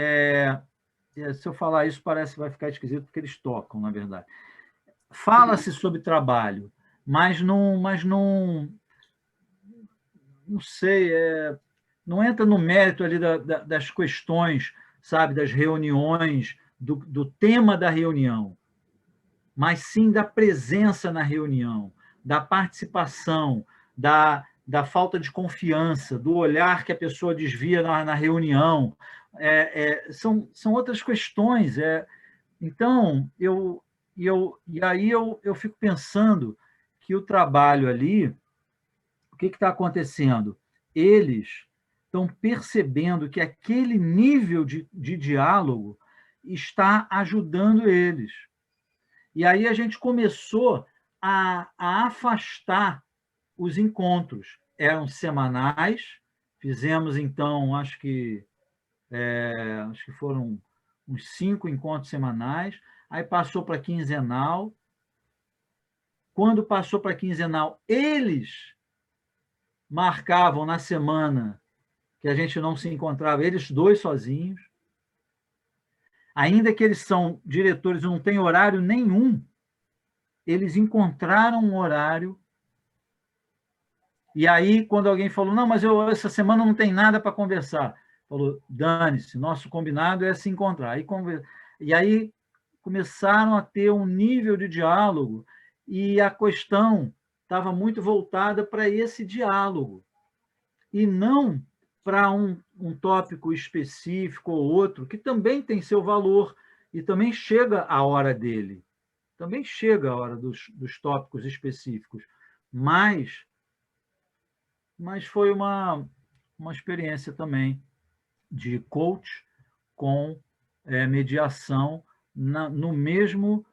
Speaker 3: se eu falar isso, parece que vai ficar esquisito, porque eles tocam, na verdade. Fala-se sobre trabalho, mas não não sei, não entra no mérito ali das questões, sabe, das reuniões, do tema da reunião, mas sim da presença na reunião, da participação, da falta de confiança, do olhar que a pessoa desvia na reunião. São outras questões. Então, aí eu fico pensando que o trabalho ali, o que está acontecendo? Eles estão percebendo que aquele nível de diálogo está ajudando eles. E aí a gente começou a afastar os encontros. Eram semanais, fizemos, então, acho que foram uns 5 encontros semanais, aí passou para quinzenal. Quando passou para quinzenal, eles marcavam na semana que a gente não se encontrava, eles 2 sozinhos. Ainda que eles são diretores e não têm horário nenhum, eles encontraram um horário. E aí, quando alguém falou, não, mas essa semana não tem nada para conversar, falou, dane-se, nosso combinado é se encontrar. E aí começaram a ter um nível de diálogo e a questão estava muito voltada para esse diálogo e não para um tópico específico ou outro, que também tem seu valor e também chega a hora dele, também chega a hora dos tópicos específicos, mas foi uma experiência também de coach com mediação no mesmo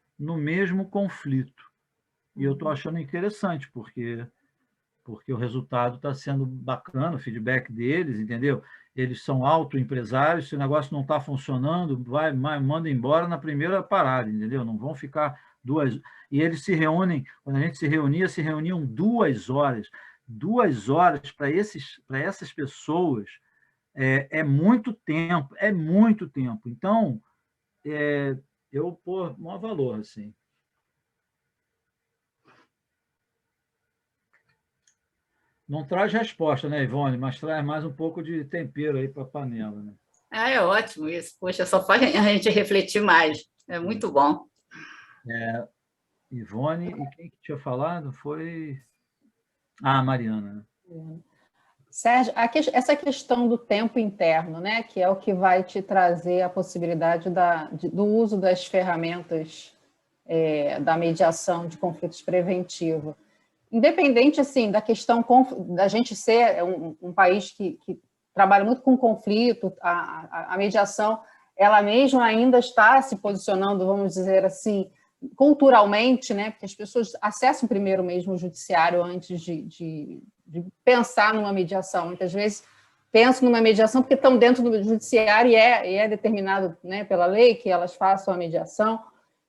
Speaker 3: conflito. E eu estou achando interessante, porque o resultado está sendo bacana, o feedback deles, entendeu? Eles são autoempresários, se o negócio não está funcionando, manda embora na primeira parada, entendeu? Não vão ficar 2... E eles se reúnem, quando a gente se reuniam 2 horas. 2 horas para essas pessoas é muito tempo, é muito tempo. Então, eu pôr maior valor, assim. Não traz resposta, né, Ivone? Mas traz mais um pouco de tempero aí para a panela, né?
Speaker 8: É ótimo isso. Poxa, só faz a gente refletir mais. É muito bom.
Speaker 3: Ivone, e quem que tinha falado foi... a Mariana.
Speaker 1: Sérgio, essa questão do tempo interno, né, que é o que vai te trazer a possibilidade do uso das ferramentas da mediação de conflitos preventivos. Independente, assim, da questão da gente ser um país que trabalha muito com conflito, a mediação, ela mesma ainda está se posicionando, vamos dizer assim, culturalmente, né, porque as pessoas acessam primeiro mesmo o judiciário antes de pensar numa mediação. Muitas vezes pensam numa mediação porque estão dentro do judiciário e é determinado, né, pela lei que elas façam a mediação.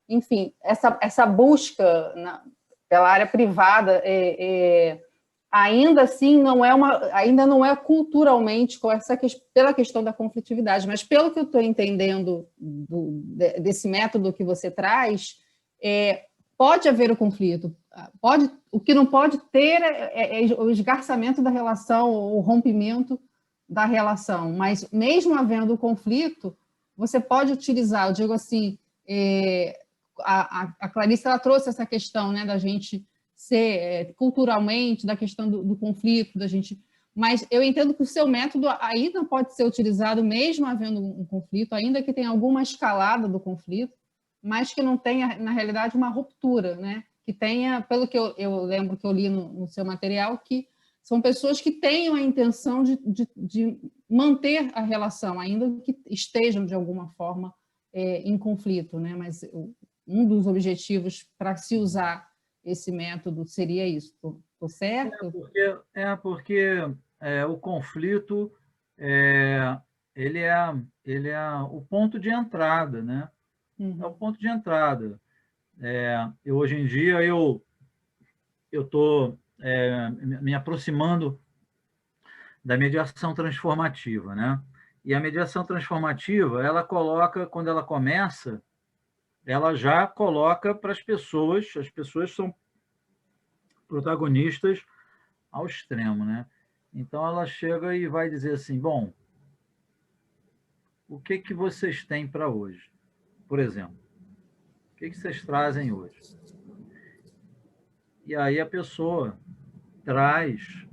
Speaker 1: Enfim, essa busca pela área privada ainda assim ainda não é culturalmente pela questão da conflitividade, mas pelo que eu estou entendendo desse método que você traz, pode haver o conflito, o que não pode ter é o esgarçamento da relação, o rompimento da relação, mas mesmo havendo o conflito, você pode utilizar, eu digo assim, a Clarice ela trouxe essa questão, né, da gente ser culturalmente, da questão do conflito, mas eu entendo que o seu método ainda pode ser utilizado mesmo havendo um conflito, ainda que tenha alguma escalada do conflito, mas que não tenha, na realidade, uma ruptura, né? Que tenha, pelo que eu lembro que eu li no seu material, que são pessoas que tenham a intenção de manter a relação, ainda que estejam, de alguma forma, em conflito, né? Mas um dos objetivos para se usar esse método seria isso. Estou certo?
Speaker 3: Porque o conflito ele é o ponto de entrada, né? É o ponto de entrada. Hoje em dia eu estou me aproximando da mediação transformativa, né? E a mediação transformativa, ela coloca, quando ela começa, ela já coloca para as pessoas são protagonistas ao extremo, né? Então, ela chega e vai dizer assim, bom, o que que vocês têm para hoje? Por exemplo, o que que vocês trazem hoje? E aí a pessoa traz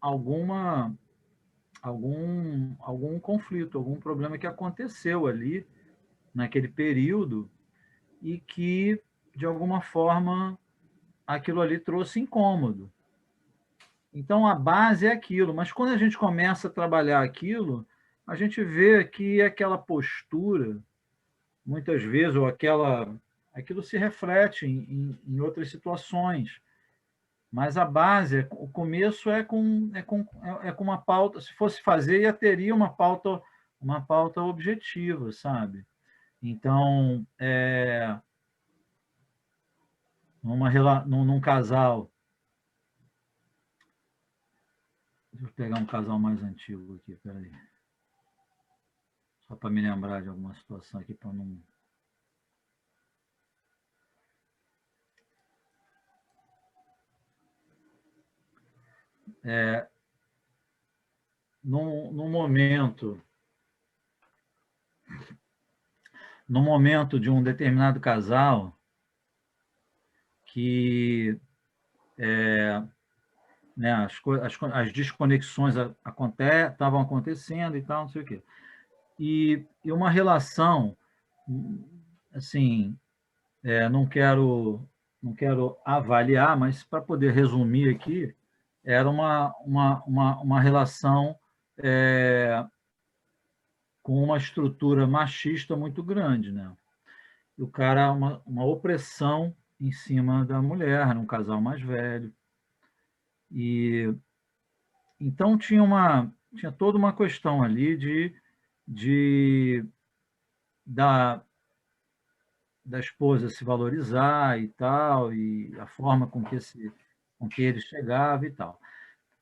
Speaker 3: algum conflito, algum problema que aconteceu ali, naquele período, e que, de alguma forma, aquilo ali trouxe incômodo. Então, a base é aquilo, mas quando a gente começa a trabalhar aquilo, a gente vê que aquela postura, muitas vezes, ou aquilo se reflete em outras situações. Mas a base, o começo é com uma pauta. Se fosse fazer, teria uma pauta objetiva, sabe? Então, num casal. Deixa eu pegar um casal mais antigo aqui, peraí. Só para me lembrar de alguma situação aqui, para não... Num momento de um determinado casal que né, as desconexões estavam acontecendo e tal, não sei o quê. E uma relação, assim, não quero avaliar, mas para poder resumir aqui, era uma relação com uma estrutura machista muito grande, né? E o cara, uma opressão em cima da mulher, era um casal mais velho. E então tinha toda uma questão ali da esposa se valorizar e tal, e a forma com que ele chegava e tal.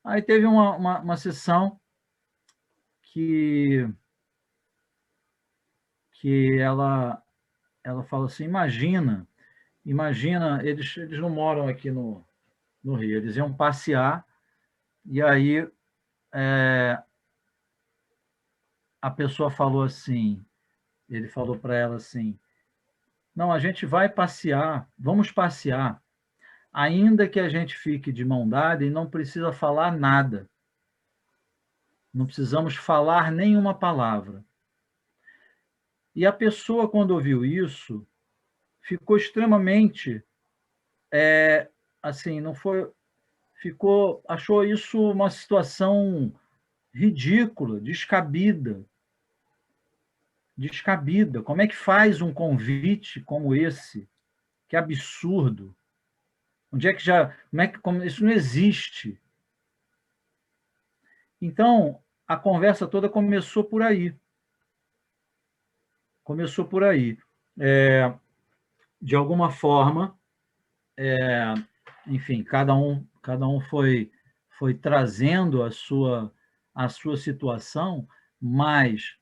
Speaker 3: Aí teve uma sessão que ela fala assim, imagina, eles não moram aqui no Rio, eles iam passear, e aí a pessoa falou assim, ele falou para ela assim, não, a gente vai passear, vamos passear, ainda que a gente fique de mão dada e não precisa falar nada. Não precisamos falar nenhuma palavra. E a pessoa, quando ouviu isso, ficou extremamente, assim, achou isso uma situação ridícula, descabida. Como é que faz um convite como esse? Que absurdo. Onde é que isso não existe? Então, a conversa toda começou por aí. De alguma forma, enfim, cada um foi trazendo a sua situação, mas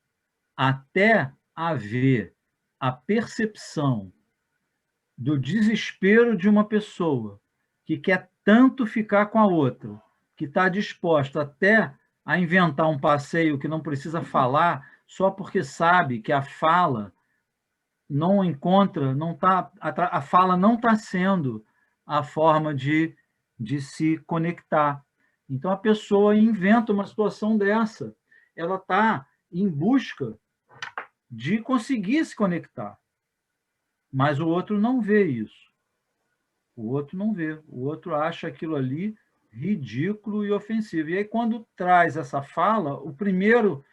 Speaker 3: até haver a percepção do desespero de uma pessoa que quer tanto ficar com a outra, que está disposta até a inventar um passeio que não precisa falar, só porque sabe que a fala não encontra, a fala não está sendo a forma de se conectar. Então, a pessoa inventa uma situação dessa. Ela está em busca de conseguir se conectar. Mas o outro não vê isso. O outro não vê. O outro acha aquilo ali ridículo e ofensivo. E aí, quando traz essa fala, o primeiro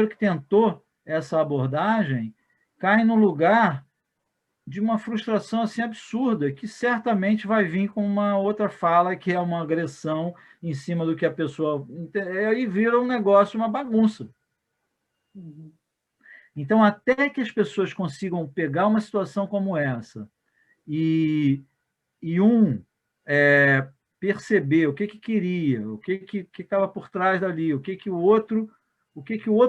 Speaker 3: que tentou essa abordagem cai no lugar de uma frustração assim absurda, que certamente vai vir com uma outra fala, que é uma agressão em cima do que a pessoa... Aí vira um negócio, uma bagunça. Então, até que as pessoas consigam pegar uma situação como essa e perceber o que queria, o que estava por trás dali, o que o outro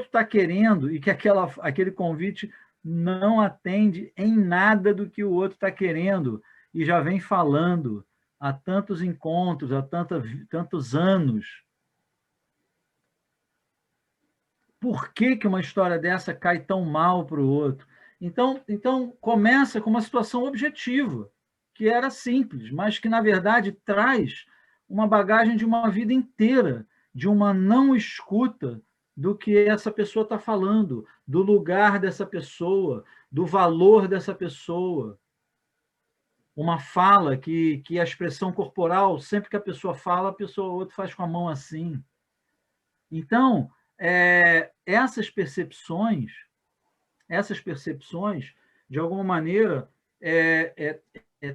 Speaker 3: está querendo, e que aquele convite não atende em nada do que o outro está querendo, e já vem falando há tantos encontros, há tantos anos. Por que que uma história dessa cai tão mal para o outro? Então, começa com uma situação objetiva, que era simples, mas que, na verdade, traz uma bagagem de uma vida inteira, de uma não escuta do que essa pessoa está falando, do lugar dessa pessoa, do valor dessa pessoa. Uma fala que a expressão corporal, sempre que a pessoa fala, o outro faz com a mão assim. Então, essas percepções, de alguma maneira,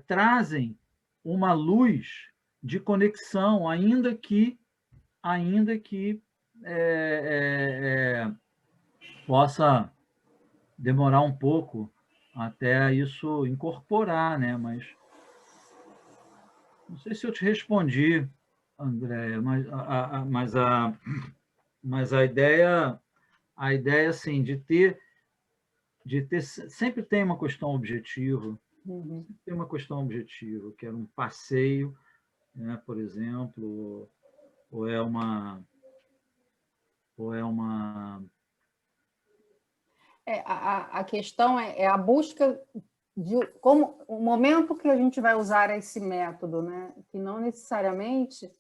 Speaker 3: trazem uma luz de conexão, ainda que possa demorar um pouco até isso incorporar, né? Mas não sei se eu te respondi, Andréia, mas a ideia assim, de ter sempre tem uma questão objetiva, tem uma questão objetiva, que era um passeio, né, por exemplo, ou é uma
Speaker 1: a questão é a busca de como o momento que a gente vai usar esse método, né? Que não necessariamente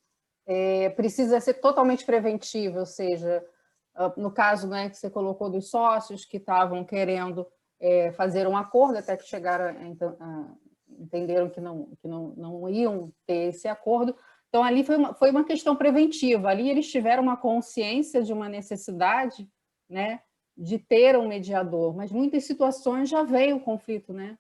Speaker 1: precisa ser totalmente preventivo, ou seja, no caso, né, que você colocou dos sócios que estavam querendo fazer um acordo, até que chegaram entenderam que não iam ter esse acordo. Então, ali foi uma questão preventiva. Ali eles tiveram uma consciência de uma necessidade, né, de ter um mediador, mas muitas situações já veio o conflito, né,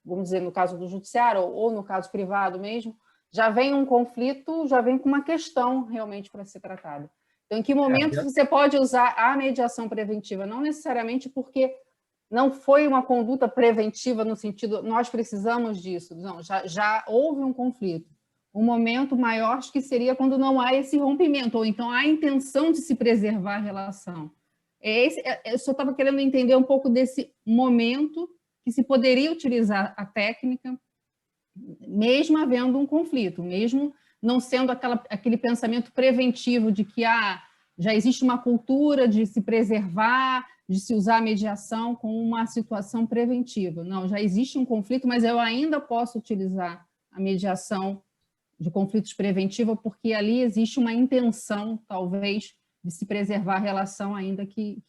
Speaker 1: vamos dizer, no caso do judiciário ou no caso privado mesmo, já vem um conflito, já vem com uma questão realmente para ser tratada. Então, em que momento você pode usar a mediação preventiva? Não necessariamente porque não foi uma conduta preventiva no sentido, nós precisamos disso. Não, já houve um conflito. Um momento maior acho que seria quando não há esse rompimento, ou então há a intenção de se preservar a relação. Eu só estava querendo entender um pouco desse momento que se poderia utilizar a técnica, mesmo havendo um conflito, mesmo não sendo aquele pensamento preventivo de que já existe uma cultura de se preservar, de se usar a mediação como uma situação preventiva. Não, já existe um conflito, mas eu ainda posso utilizar a mediação de conflitos preventiva porque ali existe uma intenção, talvez, de se preservar a relação ainda que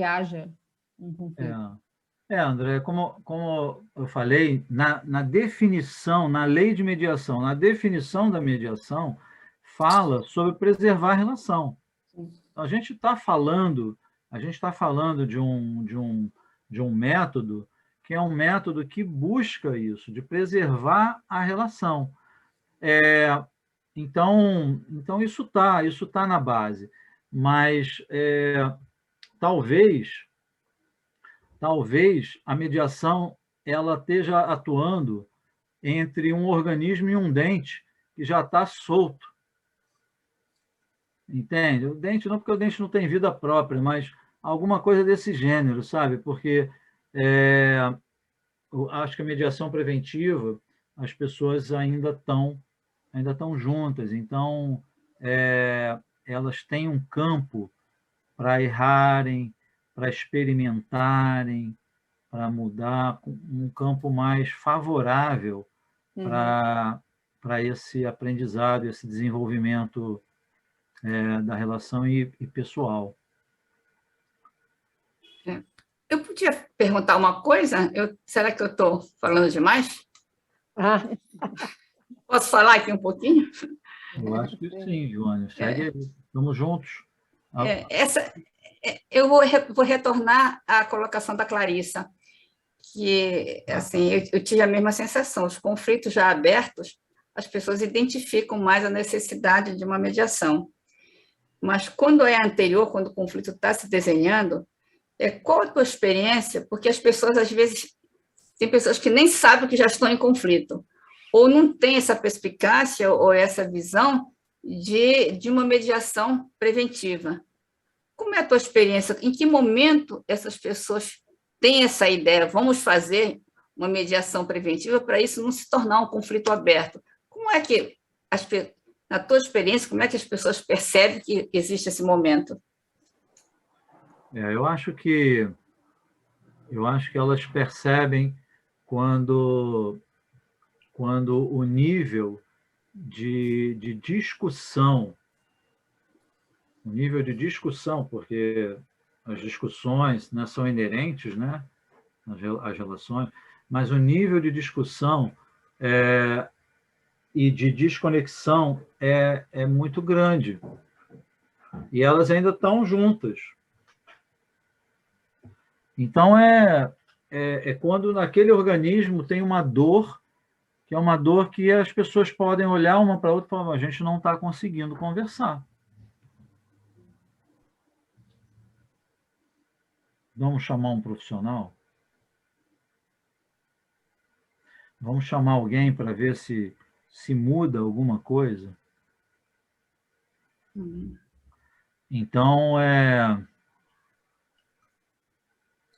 Speaker 1: haja um conflito.
Speaker 3: André, como eu falei, na definição, na lei de mediação, na definição da mediação, fala sobre preservar a relação. Então, a gente está falando de um método que é um método que busca isso, de preservar a relação. Então isso tá na base, mas talvez a mediação ela esteja atuando entre um organismo e um dente que já está solto. Entende? O dente não, porque o dente não tem vida própria, mas alguma coisa desse gênero, sabe? Porque acho que a mediação preventiva, as pessoas ainda estão juntas, então elas têm um campo para errarem, para experimentarem, para mudar, um campo mais favorável para esse aprendizado, esse desenvolvimento da relação e pessoal.
Speaker 8: Eu podia perguntar uma coisa? Será que eu estou falando demais? Posso falar aqui um pouquinho?
Speaker 3: Eu acho que sim, Joana. Segue aí. Estamos juntos.
Speaker 8: Eu vou retornar à colocação da Clarissa, que assim, eu tive a mesma sensação. Os conflitos já abertos, as pessoas identificam mais a necessidade de uma mediação. Mas quando é anterior, quando o conflito está se desenhando, qual a tua experiência? Porque as pessoas, às vezes, tem pessoas que nem sabem que já estão em conflito, ou não têm essa perspicácia ou essa visão de uma mediação preventiva. Como é a tua experiência? Em que momento essas pessoas têm essa ideia? Vamos fazer uma mediação preventiva para isso não se tornar um conflito aberto, como é que, na tua experiência, como é que as pessoas percebem que existe esse momento?
Speaker 3: Eu acho que elas percebem quando o nível de discussão, porque as discussões, né, são inerentes, né, às relações, mas o nível de discussão e de desconexão é muito grande. E elas ainda estão juntas. Então, quando naquele organismo tem uma dor, que é uma dor que as pessoas podem olhar uma para a outra e falar: a gente não está conseguindo conversar. Vamos chamar um profissional? Vamos chamar alguém para ver se muda alguma coisa? Então, é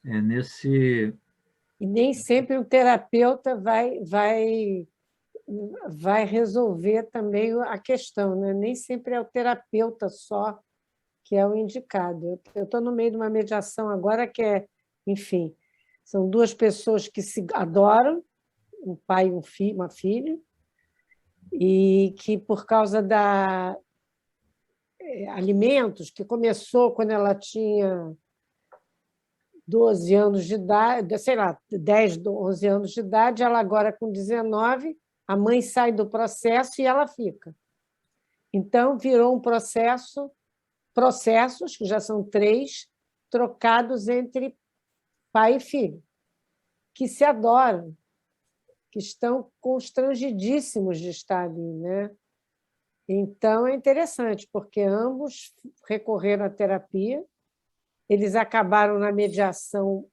Speaker 3: nesse...
Speaker 2: E nem sempre o terapeuta vai resolver também a questão, né? Nem sempre é o terapeuta só que é o indicado. Eu estou no meio de uma mediação agora que enfim, são duas pessoas que se adoram, um pai e uma filha, e que, por causa da alimentos, que começou quando ela tinha 12 anos de idade, sei lá, 10, 11 anos de idade, ela agora com 19, a mãe sai do processo e ela fica. Então, virou um processos, que já são 3, trocados entre pai e filho, que se adoram, que estão constrangidíssimos de estar ali, né? Então, é interessante, porque ambos recorreram à terapia, eles acabaram na mediação,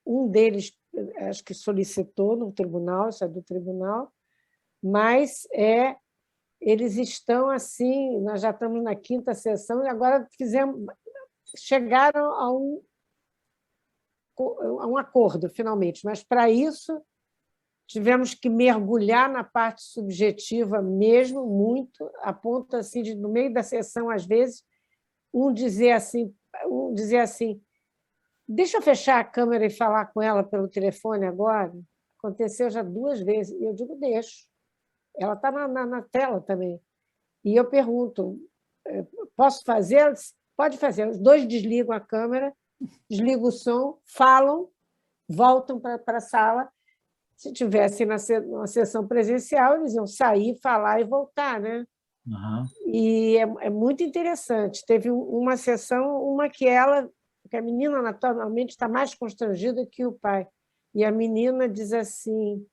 Speaker 2: um deles, acho que solicitou no tribunal, isso é do tribunal, mas eles estão assim, nós já estamos na 5ª sessão e agora chegaram a um acordo, finalmente, mas, para isso, tivemos que mergulhar na parte subjetiva mesmo, muito, a ponto assim, de, no meio da sessão, às vezes, um dizer assim, deixa eu fechar a câmera e falar com ela pelo telefone agora. Aconteceu já 2 vezes, e eu digo, deixo. Ela está na tela também. E eu pergunto, posso fazer? Pode fazer. Os 2 desligam a câmera, desligam o som, falam, voltam para a sala. Se tivesse numa sessão presencial, eles iam sair, falar e voltar, né?
Speaker 3: Uhum.
Speaker 2: E é muito interessante. Teve uma sessão, que a menina naturalmente está mais constrangida que o pai. E a menina diz assim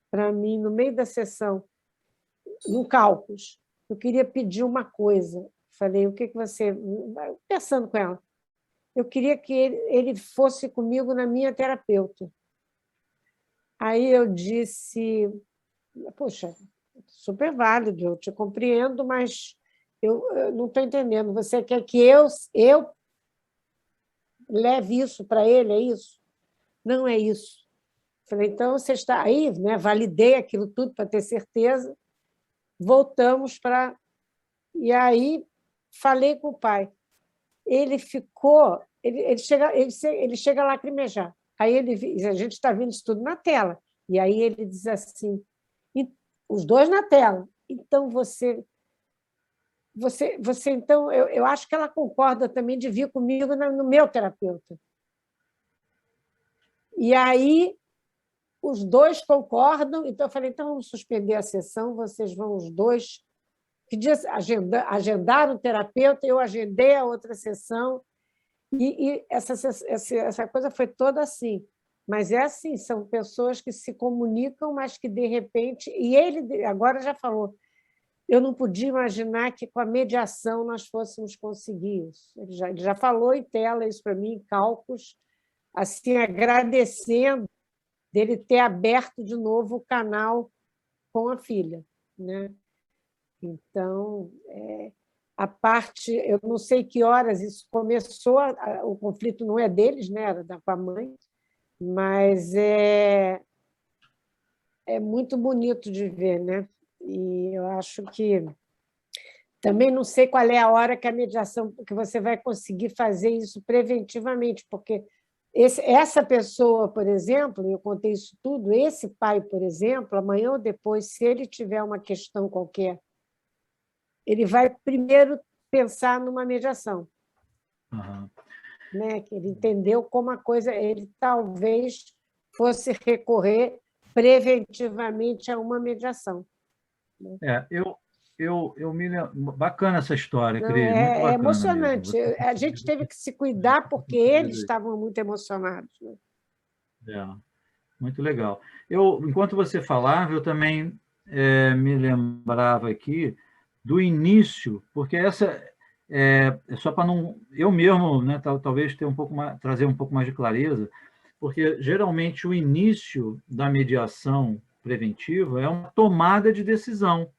Speaker 2: para mim, no meio da sessão, no cálculos, eu queria pedir uma coisa. Falei, o que você... Pensando com ela. Eu queria que ele fosse comigo na minha terapeuta. Aí eu disse, poxa, super válido, eu te compreendo, mas eu não estou entendendo. Você quer que eu leve isso para ele, é isso? Não é isso. Falei, então você está aí, né? Validei aquilo tudo para ter certeza, voltamos para... E aí falei com o pai. Ele ficou... Ele chega a lacrimejar. Aí a gente está vendo isso tudo na tela. E aí ele diz assim, os 2 na tela. Então, você então, eu acho que ela concorda também de vir comigo no meu terapeuta. E aí os 2 concordam, então eu falei, então vamos suspender a sessão, vocês vão os 2 agendar o terapeuta, eu agendei a outra sessão, e essa coisa foi toda assim. Mas é assim, são pessoas que se comunicam, mas que, de repente... E ele agora já falou, eu não podia imaginar que com a mediação nós fôssemos conseguir isso. Ele já falou em tela isso para mim, em cálculos, assim, agradecendo dele ter aberto de novo o canal com a filha, né? Então, a parte... Eu não sei que horas isso começou, o conflito não é deles, né? Era com a mãe, mas é muito bonito de ver, né? E eu acho que também não sei qual é a hora que a mediação, que você vai conseguir fazer isso preventivamente, porque essa pessoa, por exemplo, eu contei isso tudo, esse pai, por exemplo, amanhã ou depois, se ele tiver uma questão qualquer, ele vai primeiro pensar numa mediação.
Speaker 3: Uhum.
Speaker 2: Né? Que ele entendeu como a coisa, ele talvez fosse recorrer preventivamente a uma mediação.
Speaker 3: Eu me lembro, bacana essa história, Cris, muito
Speaker 2: é
Speaker 3: bacana
Speaker 2: emocionante.
Speaker 3: mesmo.
Speaker 2: A gente teve que se cuidar porque eles estavam muito emocionados. Né?
Speaker 3: Muito legal. Enquanto você falava, eu também me lembrava aqui do início, porque essa só para não eu mesmo, né, talvez ter trazer um pouco mais de clareza, porque geralmente o início da mediação preventiva é uma tomada de decisão.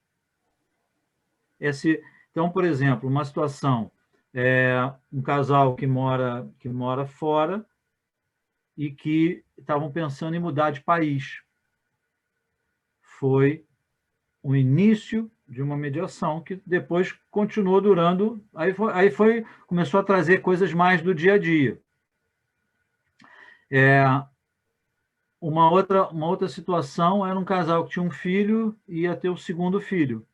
Speaker 3: Então, por exemplo, uma situação, um casal que mora fora e que estavam pensando em mudar de país. Foi o início de uma mediação que depois continuou durando, começou a trazer coisas mais do dia a dia. Uma outra situação era um casal que tinha um filho e ia ter o segundo filho.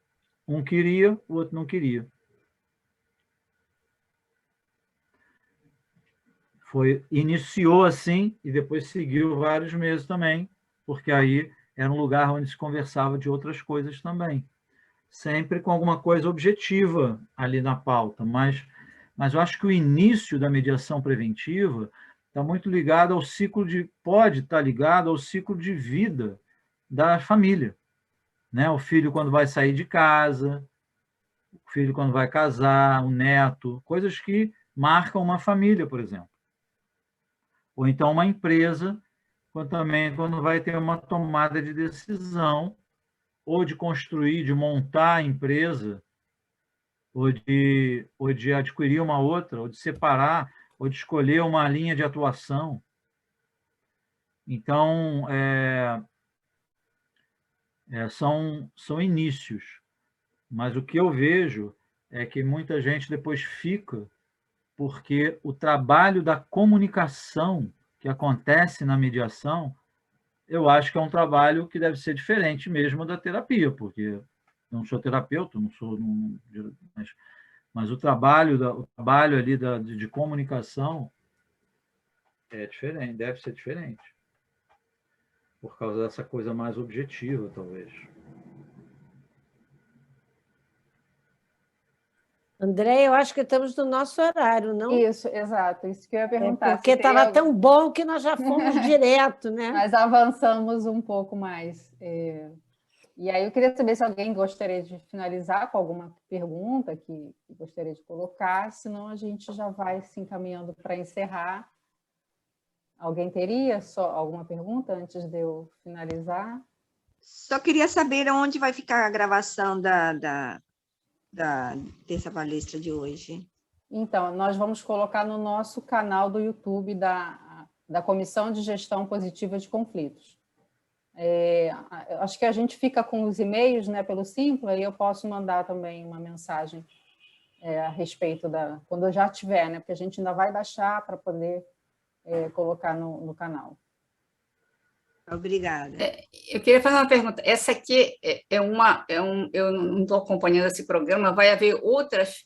Speaker 3: Um queria, o outro não queria. Iniciou assim e depois seguiu vários meses também, porque aí era um lugar onde se conversava de outras coisas também. Sempre com alguma coisa objetiva ali na pauta, mas eu acho que o início da mediação preventiva está muito ligado ao pode estar ligado ao ciclo de vida da família. Né? O filho quando vai sair de casa, o filho quando vai casar, o neto, coisas que marcam uma família, por exemplo. Ou então uma empresa, quando vai ter uma tomada de decisão, ou de construir, de montar a empresa, ou de adquirir uma outra, ou de separar, ou de escolher uma linha de atuação. Então, são inícios. Mas o que eu vejo é que muita gente depois fica porque o trabalho da comunicação que acontece na mediação, eu acho que é um trabalho que deve ser diferente mesmo da terapia, porque eu não sou terapeuta, mas o trabalho ali de comunicação é diferente, deve ser diferente, por causa dessa coisa mais objetiva, talvez.
Speaker 2: André, eu acho que estamos no nosso horário, não?
Speaker 1: Isso, exato. Isso que eu ia perguntar.
Speaker 2: Porque estava tão bom que nós já fomos direto, né?
Speaker 1: Nós avançamos um pouco mais. E aí eu queria saber se alguém gostaria de finalizar com alguma pergunta que gostaria de colocar, senão a gente já vai se encaminhando para encerrar. Alguém teria só alguma pergunta antes de eu finalizar?
Speaker 5: Só queria saber onde vai ficar a gravação dessa palestra de hoje.
Speaker 1: Então, nós vamos colocar no nosso canal do YouTube da Comissão de Gestão Positiva de Conflitos. Acho que a gente fica com os e-mails, né, pelo Simpla, e eu posso mandar também uma mensagem a respeito quando eu já tiver, né, porque a gente ainda vai baixar para poder colocar no canal.
Speaker 5: Obrigada.
Speaker 8: Eu queria fazer uma pergunta. Essa aqui eu não estou acompanhando esse programa, vai haver outras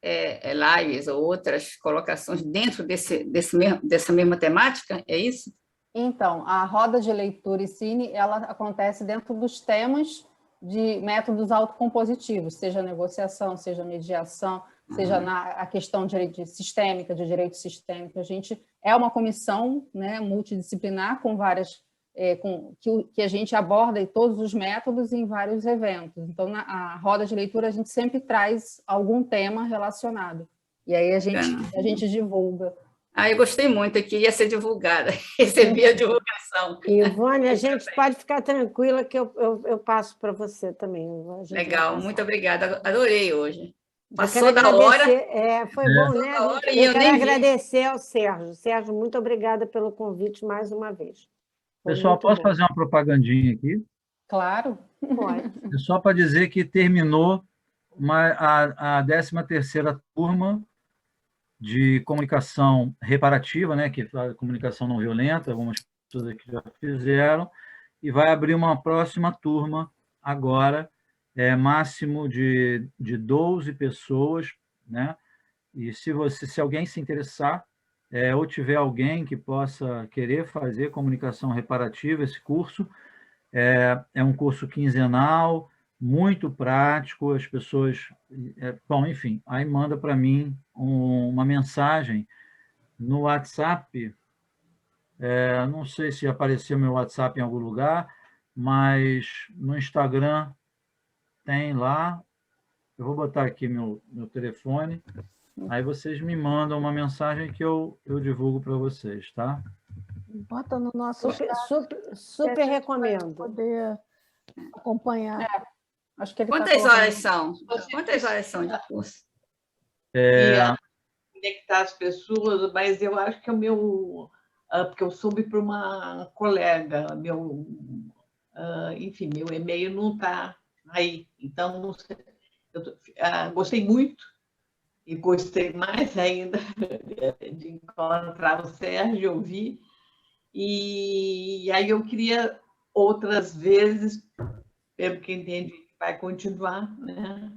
Speaker 8: lives ou outras colocações dentro dessa mesma temática? É isso?
Speaker 1: Então, a roda de leitura e cine, ela acontece dentro dos temas de métodos autocompositivos, seja negociação, seja mediação, seja a questão de direito sistêmico. A gente é uma comissão, né, multidisciplinar com várias que a gente aborda em todos os métodos em vários eventos. Então, na roda de leitura, a gente sempre traz algum tema relacionado. E aí a gente divulga.
Speaker 5: Eu gostei muito, eu queria ser divulgada, recebi a divulgação.
Speaker 2: Ivone, a gente pode ficar tranquila que eu passo para você também.
Speaker 5: Legal, muito obrigada, adorei hoje. Passou da hora.
Speaker 2: Foi bom, né? Eu quero agradecer ao Sérgio. Sérgio, muito obrigada pelo convite mais uma vez.
Speaker 3: Pessoal, posso fazer uma propagandinha aqui?
Speaker 1: Claro.
Speaker 3: É só para dizer que terminou a 13ª turma de comunicação reparativa, né, que é a comunicação não violenta, algumas pessoas aqui já fizeram, e vai abrir uma próxima turma agora, máximo de 12 pessoas, né? E se alguém se interessar, ou tiver alguém que possa querer fazer comunicação reparativa, esse curso é um curso quinzenal, muito prático, as pessoas... bom, enfim, aí manda para mim uma mensagem no WhatsApp, não sei se apareceu meu WhatsApp em algum lugar, mas no Instagram tem lá, eu vou botar aqui meu telefone, aí vocês me mandam uma mensagem que eu divulgo para vocês, tá?
Speaker 10: Bota no nosso
Speaker 2: super recomendo.
Speaker 10: Poder acompanhar.
Speaker 1: Acho que ele
Speaker 8: Quantas horas são? Quantas horas são de curso?
Speaker 4: Conectar as pessoas, mas eu acho que é o meu... porque eu soube para uma colega, enfim, meu e-mail não está aí. Então, não sei, gostei muito, e gostei mais ainda de encontrar o Sérgio, ouvir. E aí eu queria outras vezes, pelo que entendi, vai continuar, né?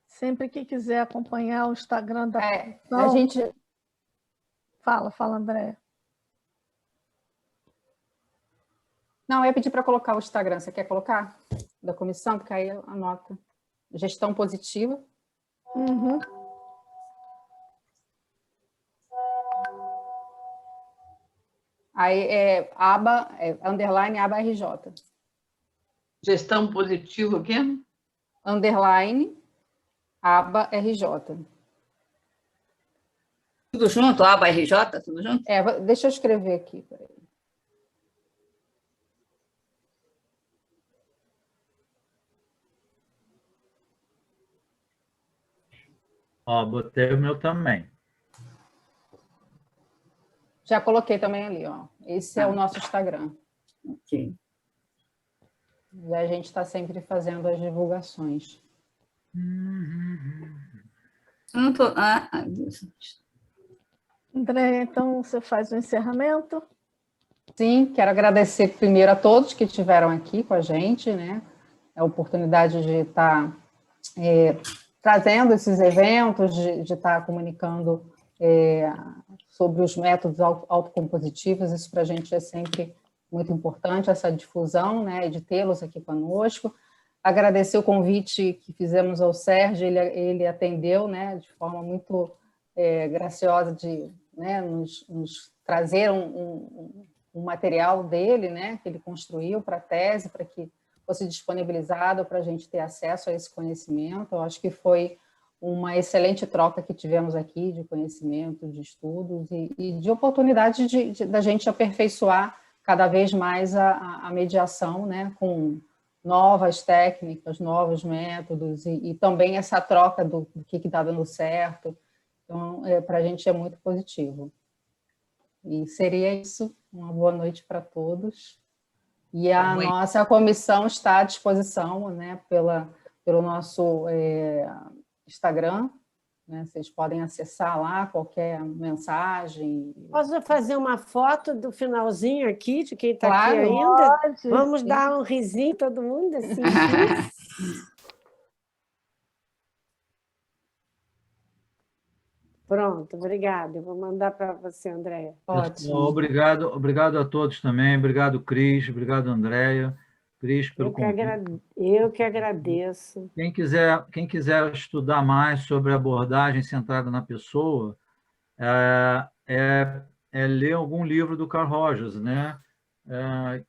Speaker 10: Sempre que quiser acompanhar o Instagram da
Speaker 1: a gente...
Speaker 10: Fala, Andréia.
Speaker 1: Não, eu ia pedir para colocar o Instagram. Você quer colocar? Da comissão? Porque aí anota. Gestão positiva.
Speaker 10: Uhum.
Speaker 1: Aí underline aba RJ.
Speaker 4: Gestão positiva o quê?
Speaker 1: Underline aba RJ.
Speaker 8: Tudo junto? Aba RJ? Tudo junto?
Speaker 1: Deixa eu escrever aqui. Peraí.
Speaker 3: Botei o meu também.
Speaker 1: Já coloquei também ali, ó. Esse é o nosso Instagram.
Speaker 8: Ok.
Speaker 1: E a gente está sempre fazendo as divulgações.
Speaker 10: Andréia, então você faz o encerramento?
Speaker 1: Sim, quero agradecer primeiro a todos que estiveram aqui com a gente, né? A oportunidade de estar trazendo esses eventos, de estar comunicando sobre os métodos autocompositivos. Isso para a gente é sempre muito importante, essa difusão, né, de tê-los aqui conosco. Agradecer o convite que fizemos ao Sérgio, ele atendeu, né, de forma muito graciosa de, né, nos trazer um material dele, né, que ele construiu para a tese, para que fosse disponibilizado para a gente ter acesso a esse conhecimento. Eu acho que foi uma excelente troca que tivemos aqui de conhecimento, de estudos e de oportunidade da gente aperfeiçoar cada vez mais a mediação, né, com novas técnicas, novos métodos e também essa troca do que está dando certo. Então, para a gente é muito positivo. E seria isso. Uma boa noite para todos. E a nossa comissão está à disposição, né, pelo nosso Instagram, né? Vocês podem acessar lá qualquer mensagem.
Speaker 2: Posso fazer uma foto do finalzinho aqui, de quem está
Speaker 1: Claro,
Speaker 2: aqui ainda?
Speaker 10: Pode.
Speaker 2: Vamos dar um risinho, todo mundo, assim. Pronto, obrigada. Eu vou mandar para você, Andréia.
Speaker 1: Ótimo.
Speaker 3: Obrigado a todos também. Obrigado, Cris. Obrigado, Andréia. Cris, pelo convite.
Speaker 2: Eu que agradeço.
Speaker 3: Quem quiser estudar mais sobre abordagem centrada na pessoa, ler algum livro do Carl Rogers, né?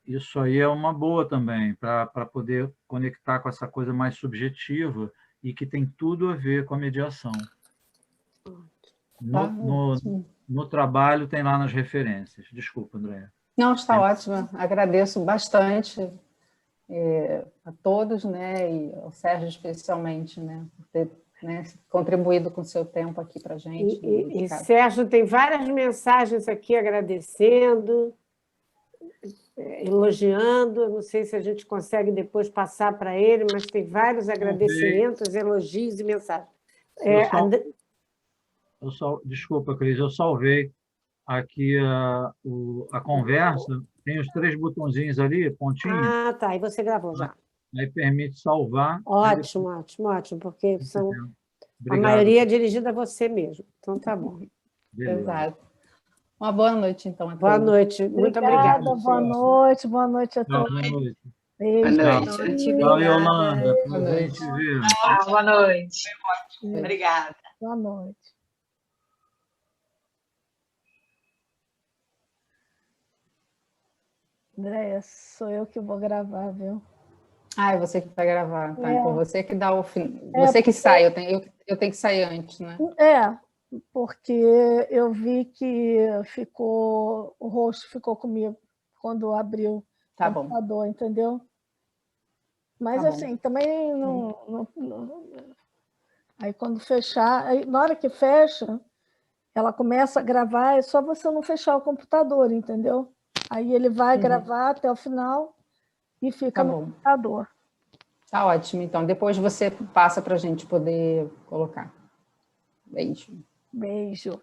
Speaker 3: Isso aí é uma boa também, para poder conectar com essa coisa mais subjetiva e que tem tudo a ver com a mediação. No trabalho tem lá nas referências. Desculpa, Andréia.
Speaker 1: Não, está ótimo. Agradeço bastante a todos, né, e ao Sérgio especialmente, né, por ter, né, contribuído com o seu tempo aqui para a gente.
Speaker 2: E Sérgio tem várias mensagens aqui agradecendo. elogiando. Eu não sei se a gente consegue depois passar para ele, mas tem vários agradecimentos, elogios e mensagens.
Speaker 3: Desculpa, Cris, eu salvei aqui a conversa. Tem os 3 botõezinhos ali, pontinho.
Speaker 2: Ah, tá. E você gravou já.
Speaker 3: Aí permite salvar.
Speaker 2: Ótimo, ótimo, ótimo, porque a maioria é dirigida a você mesmo. Então, tá bom.
Speaker 3: Beleza.
Speaker 1: Exato. Uma boa noite, então.
Speaker 2: Boa noite. Muito obrigada.
Speaker 10: Boa noite a todos.
Speaker 3: Boa noite.
Speaker 10: Beijo.
Speaker 8: Boa noite.
Speaker 3: Tchau, Yolanda.
Speaker 1: Boa noite.
Speaker 4: Boa noite. Obrigada.
Speaker 10: Boa noite. Andréia, sou eu que vou gravar, viu?
Speaker 1: Ah, é você que vai gravar. Tá, então você que dá o fim. Você que sai, eu tenho que sair antes, né?
Speaker 10: Porque eu vi que o rosto ficou comigo quando abriu o computador, entendeu? Mas assim, também não. Aí quando fechar, na hora que fecha, ela começa a gravar, é só você não fechar o computador, entendeu? Aí ele vai gravar até o final e fica no computador.
Speaker 1: Tá ótimo, então. Depois você passa para a gente poder colocar. Beijo.
Speaker 10: Beijo.